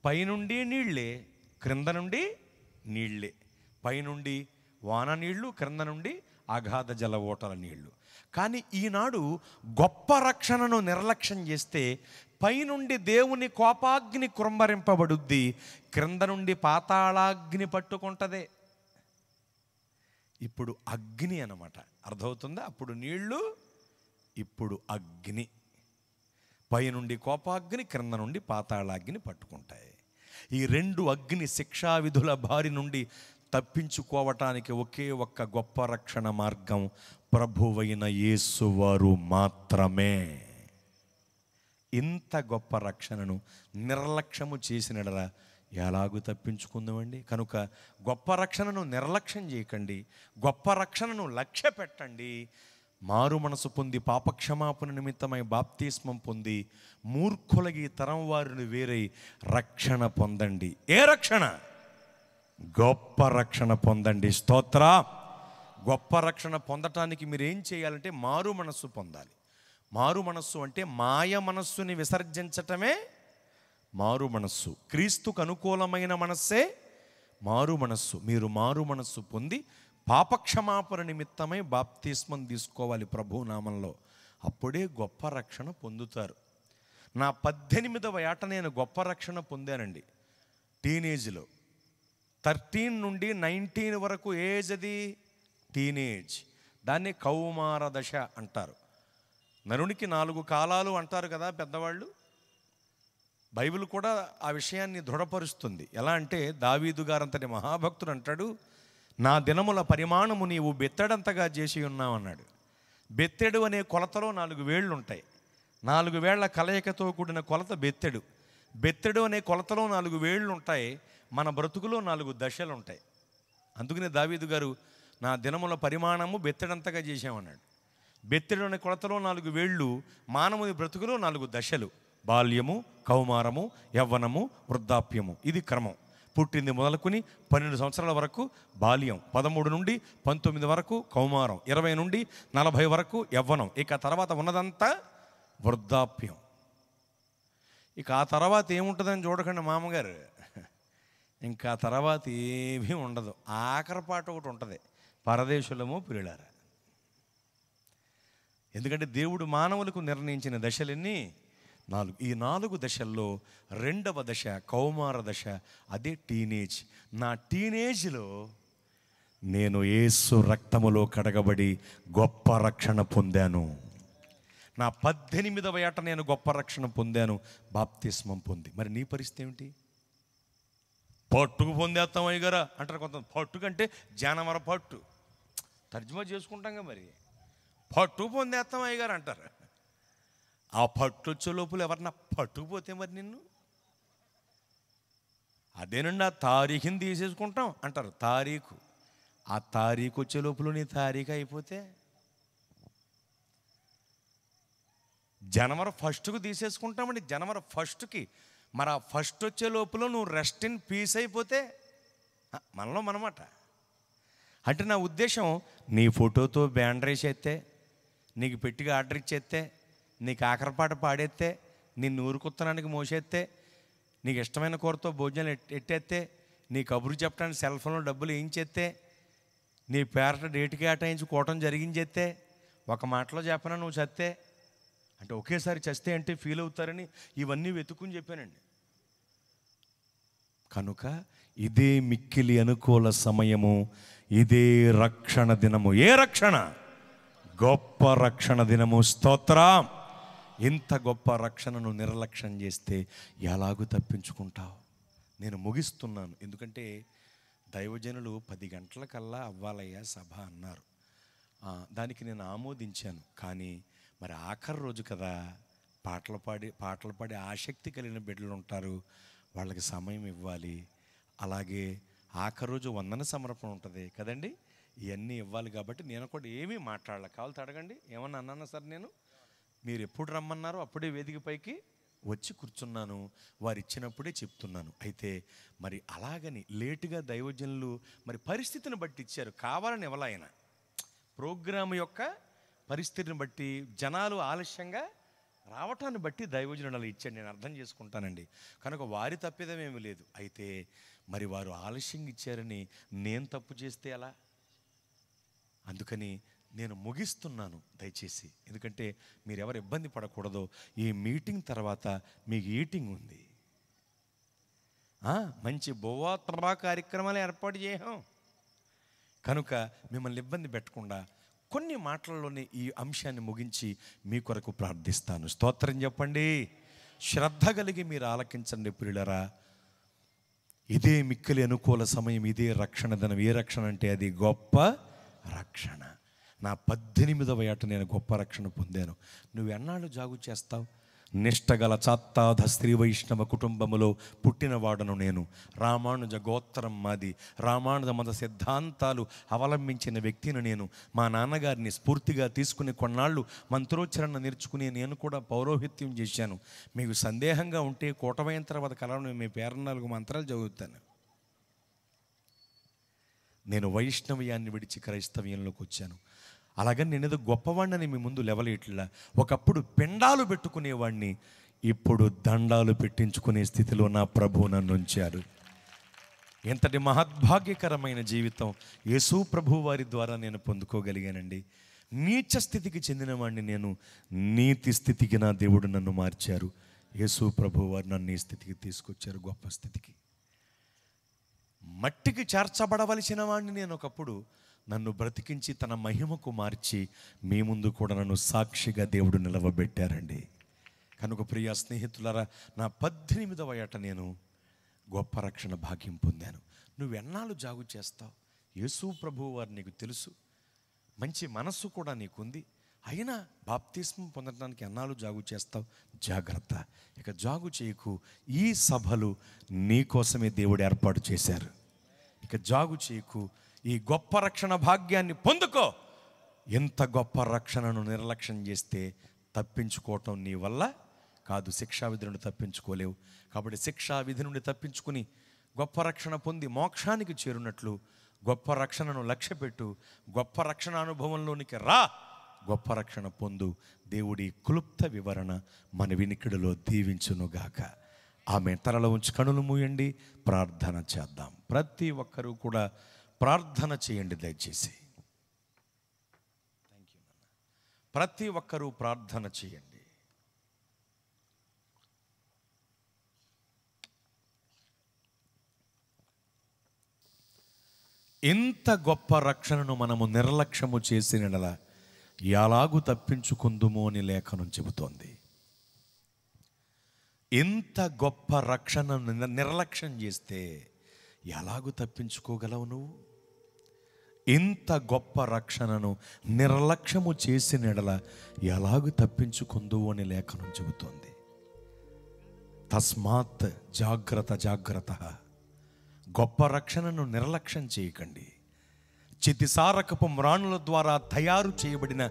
పైనుండి నీళ్లే, క్రింద నుండి నీళ్లే. పైనుండి వాన నీళ్లు, క్రింద నుండి అగాధ జల ఓటల నీళ్లు. కానీ ఈనాడు గొప్ప రక్షణను నిర్లక్ష్యం చేస్తే పైనుండి దేవుని కోపాగ్ని కురంభరింపబడుద్ది, క్రింద నుండి పాతాళాగ్ని పట్టుకుంటదే. ఇప్పుడు అగ్ని అన్నమాట, అర్థమవుతుందా? అప్పుడు నీళ్లు, ఇప్పుడు అగ్ని. పైనుండి కోపాగ్ని, క్రింద నుండి పాతాళాగ్ని పట్టుకుంటాయి. ఈ 2 అగ్ని శిక్షా విధుల బారి నుండి తప్పించుకోవటానికి ఒకే ఒక్క గొప్ప రక్షణ మార్గం ప్రభువైన యేసువారు మాత్రమే. ఇంత గొప్ప రక్షణను నిర్లక్ష్యము చేసినడలా ఎలాగూ తప్పించుకుందామండి? కనుక గొప్ప రక్షణను నిర్లక్ష్యం చేయకండి, గొప్ప రక్షణను లక్ష్య పెట్టండి. మారు మనసు పొంది పాపక్షమాపణ నిమిత్తమై బాప్తిస్మం పొంది మూర్ఖులకి తరం వారిని వేరై రక్షణ పొందండి. ఏ రక్షణ? గొప్ప రక్షణ పొందండి. స్తోత్ర. గొప్ప రక్షణ పొందటానికి మీరు ఏం చేయాలంటే మారు మనస్సు పొందాలి. మారు మనస్సు అంటే మాయ మనస్సుని విసర్జించటమే మారు మనస్సు. క్రీస్తుకు అనుకూలమైన మనస్సే మారు మనస్సు. మీరు మారు మనస్సు పొంది పాపక్షమాపణ నిమిత్తమై బాప్తిస్మం తీసుకోవాలి ప్రభు నామంలో. అప్పుడే గొప్ప రక్షణ పొందుతారు. నా 18వ ఏట నేను గొప్ప రక్షణ పొందానండి. టీనేజ్లో 13 నుండి 19 వరకు ఏజ్, అది టీనేజ్. దాన్ని కౌమార దశ అంటారు. నరునికి 4 కాలాలు అంటారు కదా పెద్దవాళ్ళు. బైబిల్ కూడా ఆ విషయాన్ని దృఢపరుస్తుంది. ఎలా అంటే, దావీదు గారంతటి మహాభక్తుడు అంటాడు, నా దినముల పరిమాణము నీవు బెత్తడంతగా చేసి ఉన్నావు అన్నాడు. బెత్తెడు అనే కొలతలో 4 వేళ్ళు ఉంటాయి. 4 వేళ్ల కలయికతో కూడిన కొలత బెత్తెడు. బెత్తెడు అనే కొలతలో 4 వేళ్ళు ఉంటాయి. మన బ్రతుకులో 4 దశలు ఉంటాయి. అందుకనే దావీదు గారు నా దినముల పరిమాణము బెత్తెడంతగా చేశామన్నాడు. బెత్తెడు అనే కొలతలో 4 వేళ్ళు మానవుని బ్రతుకులో 4 దశలు: బాల్యము, కౌమారము, యవ్వనము, వృద్ధాప్యము. ఇది క్రమం. పుట్టింది మొదలుకొని 12 సంవత్సరాల వరకు బాల్యం, 13 నుండి 19 వరకు కౌమారం, 20 నుండి 40 వరకు యవ్వనం, ఇక తర్వాత ఉన్నదంతా వృద్ధాప్యం. ఇక ఆ తర్వాత ఏముంటుందని చూడకండి మామగారు, ఇంకా తర్వాత ఏమీ ఉండదు. ఆఖరి పాట ఒకటి ఉంటుంది, పరదేశులము ప్రియులారా. ఎందుకంటే దేవుడు మానవులకు నిర్ణయించిన దశలన్నీ 4. ఈ 4 దశల్లో రెండవ దశ కౌమార దశ, అదే టీనేజ్. నా టీనేజ్లో నేను యేసు రక్తములో కడగబడి గొప్ప రక్షణ పొందాను. నా 18వ ఏట నేను గొప్ప రక్షణ పొందాను, బాప్తిస్మం పొంది. మరి నీ పరిస్థితి ఏమిటి? పట్టుకు పొందేస్తాం అయ్యగారా అంటారు కొంత. పట్టుకంటే జానవర పట్టు తర్జుమా చేసుకుంటాం కదా, మరి పట్టుకు పొందేస్తాం అయ్యగారు అంటారు. ఆ పట్టు వచ్చే లోపల ఎవరన్నా పట్టుకుపోతే మరి నిన్ను, అదేనండి ఆ తారీఖుని తీసేసుకుంటాం అంటారు. తారీఖు, ఆ తారీఖు వచ్చే లోపల నీ తారీఖు అయిపోతే జనవరి 1కు తీసేసుకుంటామండి, జనవరి 1కి. మరి ఆ 1 వచ్చే లోపల నువ్వు రెస్ట్ ఇన్ పీస్ అయిపోతే మనలో మనమాట. అంటే నా ఉద్దేశం, నీ ఫోటోతో బ్యానర్ వేసేస్తే, నీకు పెట్టిగా ఆర్డర్ ఇచ్చేస్తే, నీకు ఆఖరిపాట పాడేస్తే, నిన్ను ఊరుకుత్తనానికి మోసేస్తే, నీకు ఇష్టమైన కూరతో భోజనాలు ఎట్టేస్తే, నీ కబురు చెప్పడానికి సెల్ ఫోన్లో డబ్బులు వేయించేస్తే, నీ పేరట డేట్ కేటాయించుకోవటం జరిగించేస్తే, ఒక మాటలో చెప్పనా నువ్వు చస్తే, అంటే ఒకేసారి చస్తే అంటే ఫీల్ అవుతారని ఇవన్నీ వెతుకుని చెప్పానండి. కనుక ఇదే మిక్కిలి అనుకూల సమయము, ఇదే రక్షణ దినము. ఏ రక్షణ? గొప్ప రక్షణ దినము. స్తోత్రం. ఇంత గొప్ప రక్షణను నిర్లక్ష్యం చేస్తే ఎలాగూ తప్పించుకుంటావు? నేను ముగిస్తున్నాను, ఎందుకంటే దైవజనులు 10 గంటలకల్లా అవ్వాలయ్యా సభ అన్నారు. దానికి నేను ఆమోదించాను. కానీ మరి ఆఖరి రోజు కదా, పాటలు పాడి ఆసక్తి కలిగిన బిడ్డలు ఉంటారు, వాళ్ళకి సమయం ఇవ్వాలి. అలాగే ఆఖరి రోజు వందన సమర్పణ ఉంటుంది కదండి, ఇవన్నీ ఇవ్వాలి. కాబట్టి నేను కూడా ఏమీ మాట్లాడాలి. కావాలి అడగండి, ఏమన్నా అన్నానా సార్? నేను మీరు ఎప్పుడు రమ్మన్నారో అప్పుడే వేదిక పైకి వచ్చి కూర్చున్నాను, వారు ఇచ్చినప్పుడే చెప్తున్నాను. అయితే మరి అలాగని లేటుగా దైవజనులు మరి పరిస్థితిని బట్టి ఇచ్చారు, కావాలని ఇవ్వాల. ఆయన ప్రోగ్రాం యొక్క పరిస్థితిని బట్టి, జనాలు ఆలస్యంగా రావటాన్ని బట్టి దైవజనులు అలా ఇచ్చాడు. నేను అర్థం చేసుకుంటానండి. కనుక వారి తప్పిదమేమీ లేదు. అయితే మరి వారు ఆలస్యంగా ఇచ్చారని నేను తప్పు చేస్తే ఎలా? అందుకని నేను ముగిస్తున్నాను దయచేసి, ఎందుకంటే మీరు ఎవరు ఇబ్బంది పడకూడదు. ఈ మీటింగ్ తర్వాత మీకు ఈటింగ్ ఉంది, మంచి బొవ్వా కార్యక్రమాలు ఏర్పాటు చేయం. కనుక మిమ్మల్ని ఇబ్బంది పెట్టకుండా కొన్ని మాటల్లోనే ఈ అంశాన్ని ముగించి మీ కొరకు ప్రార్థిస్తాను. స్తోత్రం చెప్పండి. శ్రద్ధ కలిగి మీరు ఆలకించండి ప్రియులరా. ఇదే మిక్కిలి అనుకూల సమయం, ఇదే రక్షణ దినం. ఏ రక్షణ అంటే అది గొప్ప రక్షణ. నా 18వ ఏట నేను గొప్ప రక్షణ పొందాను. నువ్వు ఎన్నాళ్ళు జాగు చేస్తావు? నిష్టగల చాత్తాధ స్త్రీ వైష్ణవ కుటుంబములో పుట్టినవాడను నేను. రామానుజ గోత్రం మాది. రామానుజ మత సిద్ధాంతాలు అవలంబించిన వ్యక్తిని నేను. మా నాన్నగారిని స్ఫూర్తిగా తీసుకుని కొన్నాళ్ళు మంత్రోచ్చరణ నేర్చుకుని నేను కూడా పౌరోహిత్యం చేశాను. మీకు సందేహంగా ఉంటే కూటమైన తర్వాత కలవను, మీ పేరు 4 మంత్రాలు చదువుతాను. నేను వైష్ణవ్యాన్ని విడిచి క్రైస్తవ్యంలోకి వచ్చాను. అలాగని నేను ఏదో గొప్పవాడిని మీ ముందు లెవలేట్లా. ఒకప్పుడు పెండాలు పెట్టుకునేవాడిని, ఇప్పుడు దండాలు పెట్టించుకునే స్థితిలో నా ప్రభు నన్ను ఉంచారు. ఎంతటి మహద్భాగ్యకరమైన జీవితం యేసు ప్రభు వారి ద్వారా నేను పొందుకోగలిగానండి. నీచ స్థితికి చెందిన వాడిని నేను నీతి స్థితికి నా దేవుడు నన్ను మార్చారు. యేసు ప్రభు వారు నన్ను ఈ స్థితికి తీసుకొచ్చారు, గొప్ప స్థితికి. మట్టికి చేర్చబడవలసిన వాడిని నేను ఒకప్పుడు, నన్ను బ్రతికించి తన మహిమకు మార్చి మీ ముందు కూడా నన్ను సాక్షిగా దేవుడు నిలవబెట్టారండి. కనుక ప్రియ స్నేహితులారా, నా 18వ ఏట నేను గొప్ప రక్షణ భాగ్యం పొందాను. నువ్వు ఎన్నాళ్ళు జాగు చేస్తావు? యేసు ప్రభువు వారు నీకు తెలుసు, మంచి మనస్సు కూడా నీకుంది. అయినా బాప్తిస్మం పొందడానికి ఎన్నాళ్ళు జాగు చేస్తావు? జాగ్రత్త, ఇక జాగు చేయకు. ఈ సభలు నీ కోసమే దేవుడు ఏర్పాటు చేశారు. ఇక జాగు చేయకు, ఈ గొప్ప రక్షణ భాగ్యాన్ని పొందుకో. ఎంత గొప్ప రక్షణను నిర్లక్ష్యం చేస్తే తప్పించుకోవటం నీ వల్ల కాదు. శిక్షావిధి నుండి తప్పించుకోలేవు. కాబట్టి శిక్షావిధి నుండి తప్పించుకుని గొప్ప రక్షణ పొంది మోక్షానికి చేరున్నట్లు గొప్ప రక్షణను లక్ష్యపెట్టు, గొప్ప రక్షణ అనుభవంలోనికి రా, గొప్ప రక్షణ పొందు. దేవుడి క్లుప్త వివరణ మన వినికిడిలో దీవించునుగాక. ఆమె తలలో ఉంచి కనులు మూయండి, ప్రార్థన చేద్దాం. ప్రతి ఒక్కరూ కూడా ప్రార్థన చేయండి దయచేసి. ప్రతి ఒక్కరూ ప్రార్థన చేయండి. ఇంత గొప్ప రక్షణను మనము నిర్లక్ష్యము చేసిన ఎలాగూ తప్పించుకుందుమో అని లేఖనం చెబుతోంది. ఇంత గొప్ప రక్షణను నిర్లక్ష్యం చేస్తే ఎలాగూ తప్పించుకోగలవు నువ్వు? ఇంత గొప్ప రక్షణను నిర్లక్ష్యము చేసిన ఎలాగూ తప్పించుకుందువు అని లేఖనం చెబుతోంది. తస్మాత్ జాగ్రత్త జాగ్రత్త. గొప్ప రక్షణను నిర్లక్ష్యం చేయకండి. చితిసారకపు మ్రాణుల ద్వారా తయారు చేయబడిన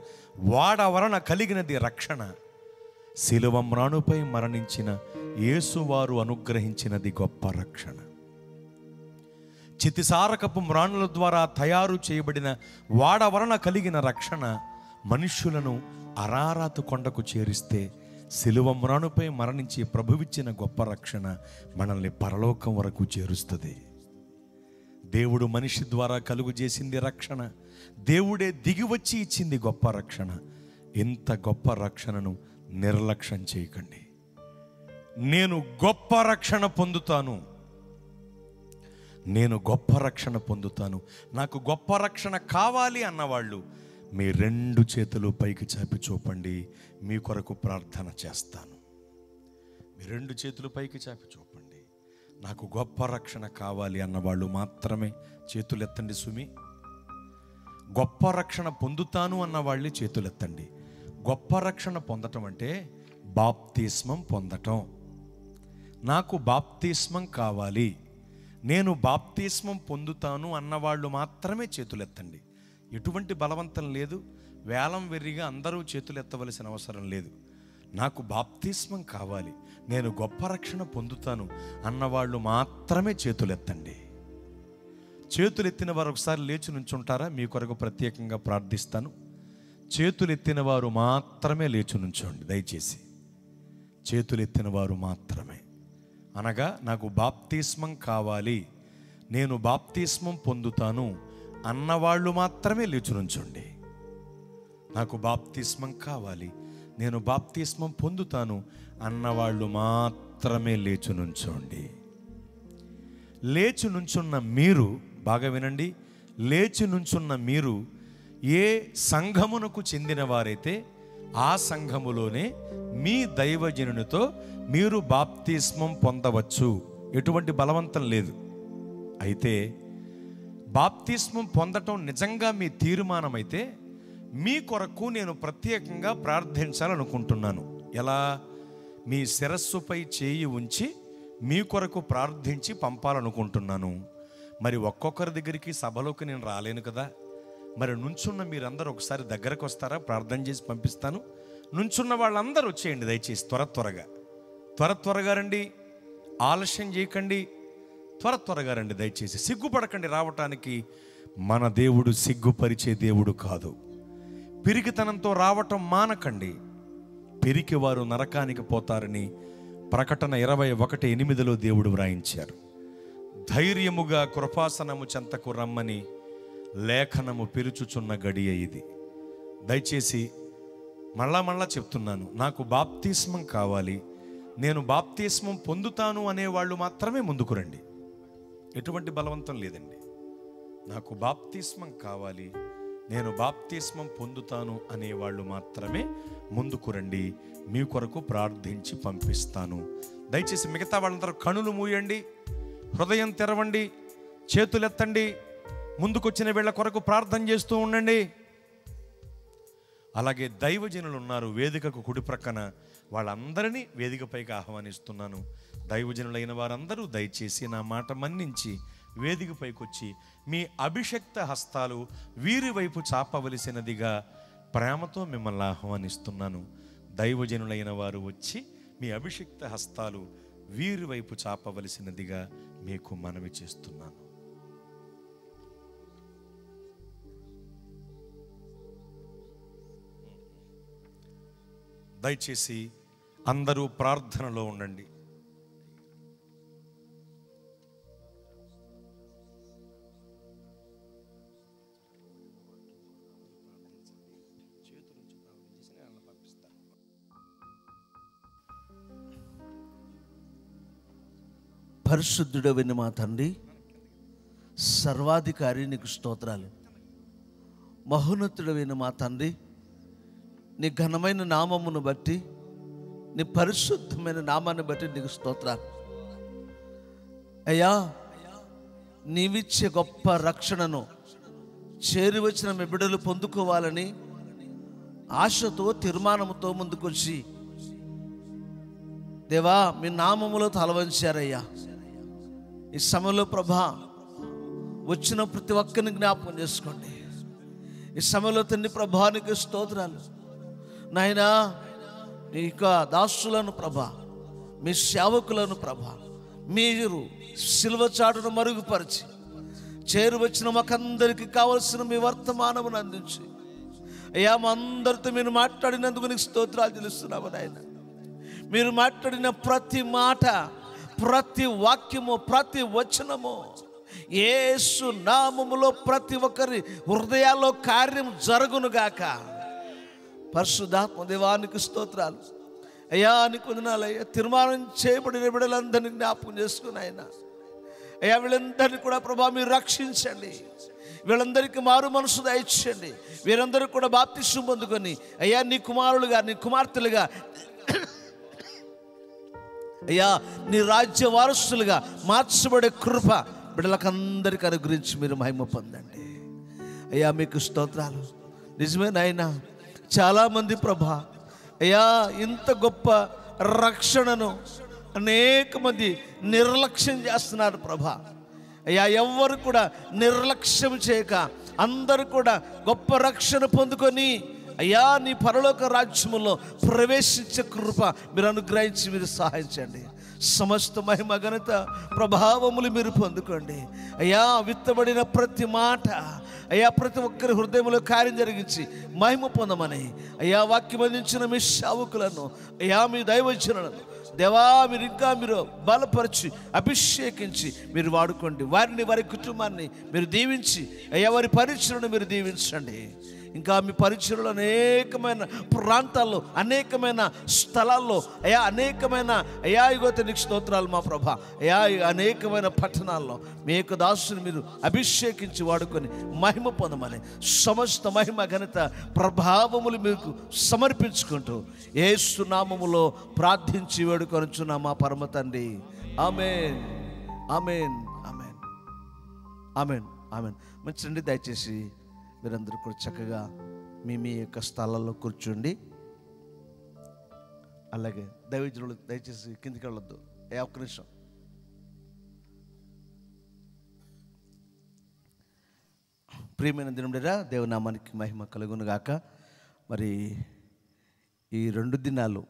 వాడ వలన కలిగినది రక్షణ. శిలువ మ్రాణుపై మరణించిన యేసువారు అనుగ్రహించినది గొప్ప రక్షణ. చితిసారకపు మ్రాణుల ద్వారా తయారు చేయబడిన వాడ వలన కలిగిన రక్షణ మనుష్యులను అరారాతు కొండకు చేరిస్తే, శిలువ మ్రాణుపై మరణించి ప్రభువిచ్చిన గొప్ప రక్షణ మనల్ని పరలోకం వరకు చేరుస్తుంది. దేవుడు మనిషి ద్వారా కలుగు చేసింది రక్షణ, దేవుడే దిగివచ్చి ఇచ్చింది గొప్ప రక్షణ. ఇంత గొప్ప రక్షణను నిర్లక్ష్యం చేయకండి. నేను గొప్ప రక్షణ పొందుతాను, నేను గొప్ప రక్షణ పొందుతాను, నాకు గొప్ప రక్షణ కావాలి అన్నవాళ్ళు మీ 2 చేతులు పైకి చాపి చూపండి, మీ కొరకు ప్రార్థన చేస్తాను. మీ 2 చేతులు పైకి చాపి చూపండి. నాకు గొప్ప రక్షణ కావాలి అన్నవాళ్ళు మాత్రమే చేతులెత్తండి. సుమి, గొప్ప రక్షణ పొందుతాను అన్నవాళ్ళే చేతులెత్తండి. గొప్ప రక్షణ పొందటం అంటే బాప్తిస్మం పొందటం. నాకు బాప్తిస్మం కావాలి, నేను బాప్తిస్మం పొందుతాను అన్నవాళ్ళు మాత్రమే చేతులెత్తండి. ఎటువంటి బలవంతం లేదు, వేలం వెర్రిగా అందరూ చేతులెత్తవలసిన అవసరం లేదు. నాకు బాప్తిస్మం కావాలి, నేను గొప్ప రక్షణ పొందుతాను అన్నవాళ్ళు మాత్రమే చేతులెత్తండి. చేతులెత్తిన వారు ఒకసారి లేచి నుంచుంటారా? మీ కొరకు ప్రత్యేకంగా ప్రార్థిస్తాను. చేతులెత్తిన వారు మాత్రమే లేచి నుంచోండి దయచేసి. చేతులెత్తిన వారు మాత్రమే, అనగా నాకు బాప్తిస్మం కావాలి, నేను బాప్తిస్మం పొందుతాను అన్నవాళ్ళు మాత్రమే లేచి నుంచోండి. నాకు బాప్తిస్మం కావాలి, నేను బాప్తిస్మం పొందుతాను అన్నవాళ్ళు మాత్రమే లేచి నుంచోండి. లేచి నుంచున్న మీరు బాగా వినండి, లేచి నుంచున్న మీరు ఏ సంఘమునకు చెందిన వారైతే ఆ సంఘములోనే మీ దైవజనునితో మీరు బాప్తిస్మం పొందవచ్చు. ఎటువంటి బలవంతం లేదు. అయితే బాప్తిస్మం పొందటం నిజంగా మీ తీర్మానమైతే మీ కొరకు నేను ప్రత్యేకంగా ప్రార్థించాలనుకుంటున్నాను. ఎలా? మీ శిరస్సుపై చేయి ఉంచి మీ కొరకు ప్రార్థించి పంపాలనుకుంటున్నాను. మరి ఒక్కొక్కరి దగ్గరికి సభలోకి నేను రాలేను కదా. మరి నుంచున్న మీరందరూ ఒకసారి దగ్గరకు వస్తారా? ప్రార్థన చేసి పంపిస్తాను. నుంచున్న వాళ్ళందరూ వచ్చేయండి దయచేసి. త్వరగా రండి, ఆలస్యం చేయకండి, త్వరగా రండి దయచేసి. సిగ్గుపడకండి రావటానికి. మన దేవుడు సిగ్గుపరిచే దేవుడు కాదు. పిరికితనంతో రావటం మానకండి. పిరికి వారు నరకానికి పోతారని ప్రకటన 21:8 దేవుడు వ్రాయించారు. ధైర్యముగా కృపాసనము చెంతకు రమ్మని లేఖనము పిలుచుచున్న గడియ ఇది. దయచేసి మళ్ళా చెప్తున్నాను, నాకు బాప్తిస్మం కావాలి, నేను బాప్తిస్మం పొందుతాను అనేవాళ్ళు మాత్రమే ముందుకు రండి. ఎటువంటి బలవంతం లేదండి. నాకు బాప్తిస్మం కావాలి, నేను బాప్తిస్మం పొందుతాను అనేవాళ్ళు మాత్రమే ముందుకు రండి. మీ కొరకు ప్రార్థించి పంపిస్తాను. దయచేసి మిగతా వాళ్ళందరూ కనులు మూయండి, హృదయం తెరవండి, చేతులెత్తండి, ముందుకొచ్చిన వీళ్ళ కొరకు ప్రార్థన చేస్తూ ఉండండి. అలాగే దైవజనులు ఉన్నారు వేదికకు కుడి ప్రక్కన, వాళ్ళందరినీ వేదికపైకి ఆహ్వానిస్తున్నాను. దైవజనులైన వారందరూ దయచేసి నా మాట మన్నించి వేదికపైకి వచ్చి మీ అభిషక్త హస్తాలు వీరి వైపు చాపవలసినదిగా ప్రేమతో మిమ్మల్ని ఆహ్వానిస్తున్నాను. దైవజనులైన వారు వచ్చి మీ అభిషక్త హస్తాలు వీరి వైపు చాపవలసినదిగా మీకు మనవి చేస్తున్నాను. దయచేసి అందరూ ప్రార్థనలో ఉండండి. పరిశుద్ధుడైన మా తండ్రి, సర్వాధికారి నీకు స్తోత్రాలు. మహోన్నతుడైన మా తండ్రి, నీ ఘనమైన నామమును బట్టి, నీ పరిశుద్ధమైన నామాన్ని బట్టి నీకు స్తోత్రాలు. అయ్యా, నీవిచ్చే గొప్ప రక్షణను చేరి వచ్చిన మీ బిడ్డలు పొందుకోవాలని ఆశతో తీర్మానంతో ముందుకొచ్చి దేవా మీ నామములో తలవంచారయ్యా. ఈ సమయంలో ప్రభా వచ్చిన ప్రతి ఒక్కరిని జ్ఞాపకం చేసుకోండి. ఈ సమయంలో తండ్రి ప్రభానికి స్తోత్రాలు. నాయనా, మీ యొక్క దాసులను ప్రభా, మీ సేవకులను ప్రభా, మీరు సిలువ చాటును మరుగుపరిచి చేరు వచ్చిన మాకందరికి కావలసిన మీ వర్తమానమును అందించి అయ్యా మా అందరితో మీరు మాట్లాడినందుకు నీకు స్తోత్రాలు తెలుస్తున్నాము నాయన. మీరు మాట్లాడిన ప్రతి మాట, ప్రతి వాక్యము, ప్రతి వచనము యేసు నామములో ప్రతి ఒక్కరి హృదయాల్లో కార్యం జరుగునుగాక. పరిశుద్ధాత్మ దేవానికి స్తోత్రాలు. అయ్యా నీకు వందనాలయ్యా. తీర్మానం చేయబడిన బిడ్డలందరినీ జ్ఞాపకం చేసుకుని ఆయన అయ్యా వీళ్ళందరినీ కూడా ప్రభా మీరు రక్షించండి. వీళ్ళందరికీ మారు మనసు దయచేయండి. వీరందరూ కూడా బాప్తిస్మం పొందుకొని అయ్యా నీ కుమారులుగా, నీ కుమార్తెలుగా, అయ్యా నీ రాజ్య వారసులుగా మార్చబడే కృప బిడ్డలకందరికీ అనుగ్రహించి మీరు మహిమ పొందండి. అయ్యా మీకు స్తోత్రాలు. నిజమే నాయనా, చాలామంది ప్రభా అయ్యా ఇంత గొప్ప రక్షణను అనేక మంది నిర్లక్ష్యం చేస్తున్నారు ప్రభా. అయ్యా ఎవ్వరు కూడా నిర్లక్ష్యం చేయక అందరూ కూడా గొప్ప రక్షణ పొందుకొని అయ్యా నీ పరలోక రాజ్యములో ప్రవేశించే కృప మీరు అనుగ్రహించి మీరు సహాయించండి. సమస్త మహిమ ఘనత ప్రభావములు మీరు పొందుకోండి. అయ్యా విత్తబడిన ప్రతి మాట అయ్యా ప్రతి ఒక్కరి హృదయంలో కార్యం జరిగించి మహిమ పొందమని అయ్యా వాక్యం అందించిన మీ సేవకులను అయ్యా మీ దైవజనులను దేవా మీరు ఇంకా మీరు బలపరిచి అభిషేకించి మీరు వాడుకోండి. వారిని, వారి కుటుంబాన్ని మీరు దీవించి అయ్యా వారి పరిచయను మీరు దీవించండి. ఇంకా మీ పరిచయలు అనేకమైన ప్రాంతాల్లో, అనేకమైన స్థలాల్లో అయ్యా అనేకమైన అయ్యా నీకు స్తోత్రాలు మా ప్రభా. అయ్యా అనేకమైన పట్టణాల్లో మీ యొక్క దాసుని మీరు అభిషేకించి వాడుకొని మహిమ పొందమని సమస్త మహిమ ఘనత ప్రభావములు మీకు సమర్పించుకుంటూ యేసు నామములో ప్రార్థించి వేడుకొనుచున్నా మా పరమ తండ్రి. ఆమేన్, ఆమేన్, ఆమేన్, ఆమేన్, ఆమేన్. మంచిదండి. దయచేసి మీరందరూ కూడా చక్కగా మీ మీ యొక్క స్థలాల్లో కూర్చోండి. అలాగే దైవజనులు దయచేసి కిందికి వెళ్ళొద్దు. ఒక్క నిమిషం. ప్రియమైన దినముడిరా, దేవునామానికి మహిమ కలుగును గాక. మరి ఈ 2 దినాలు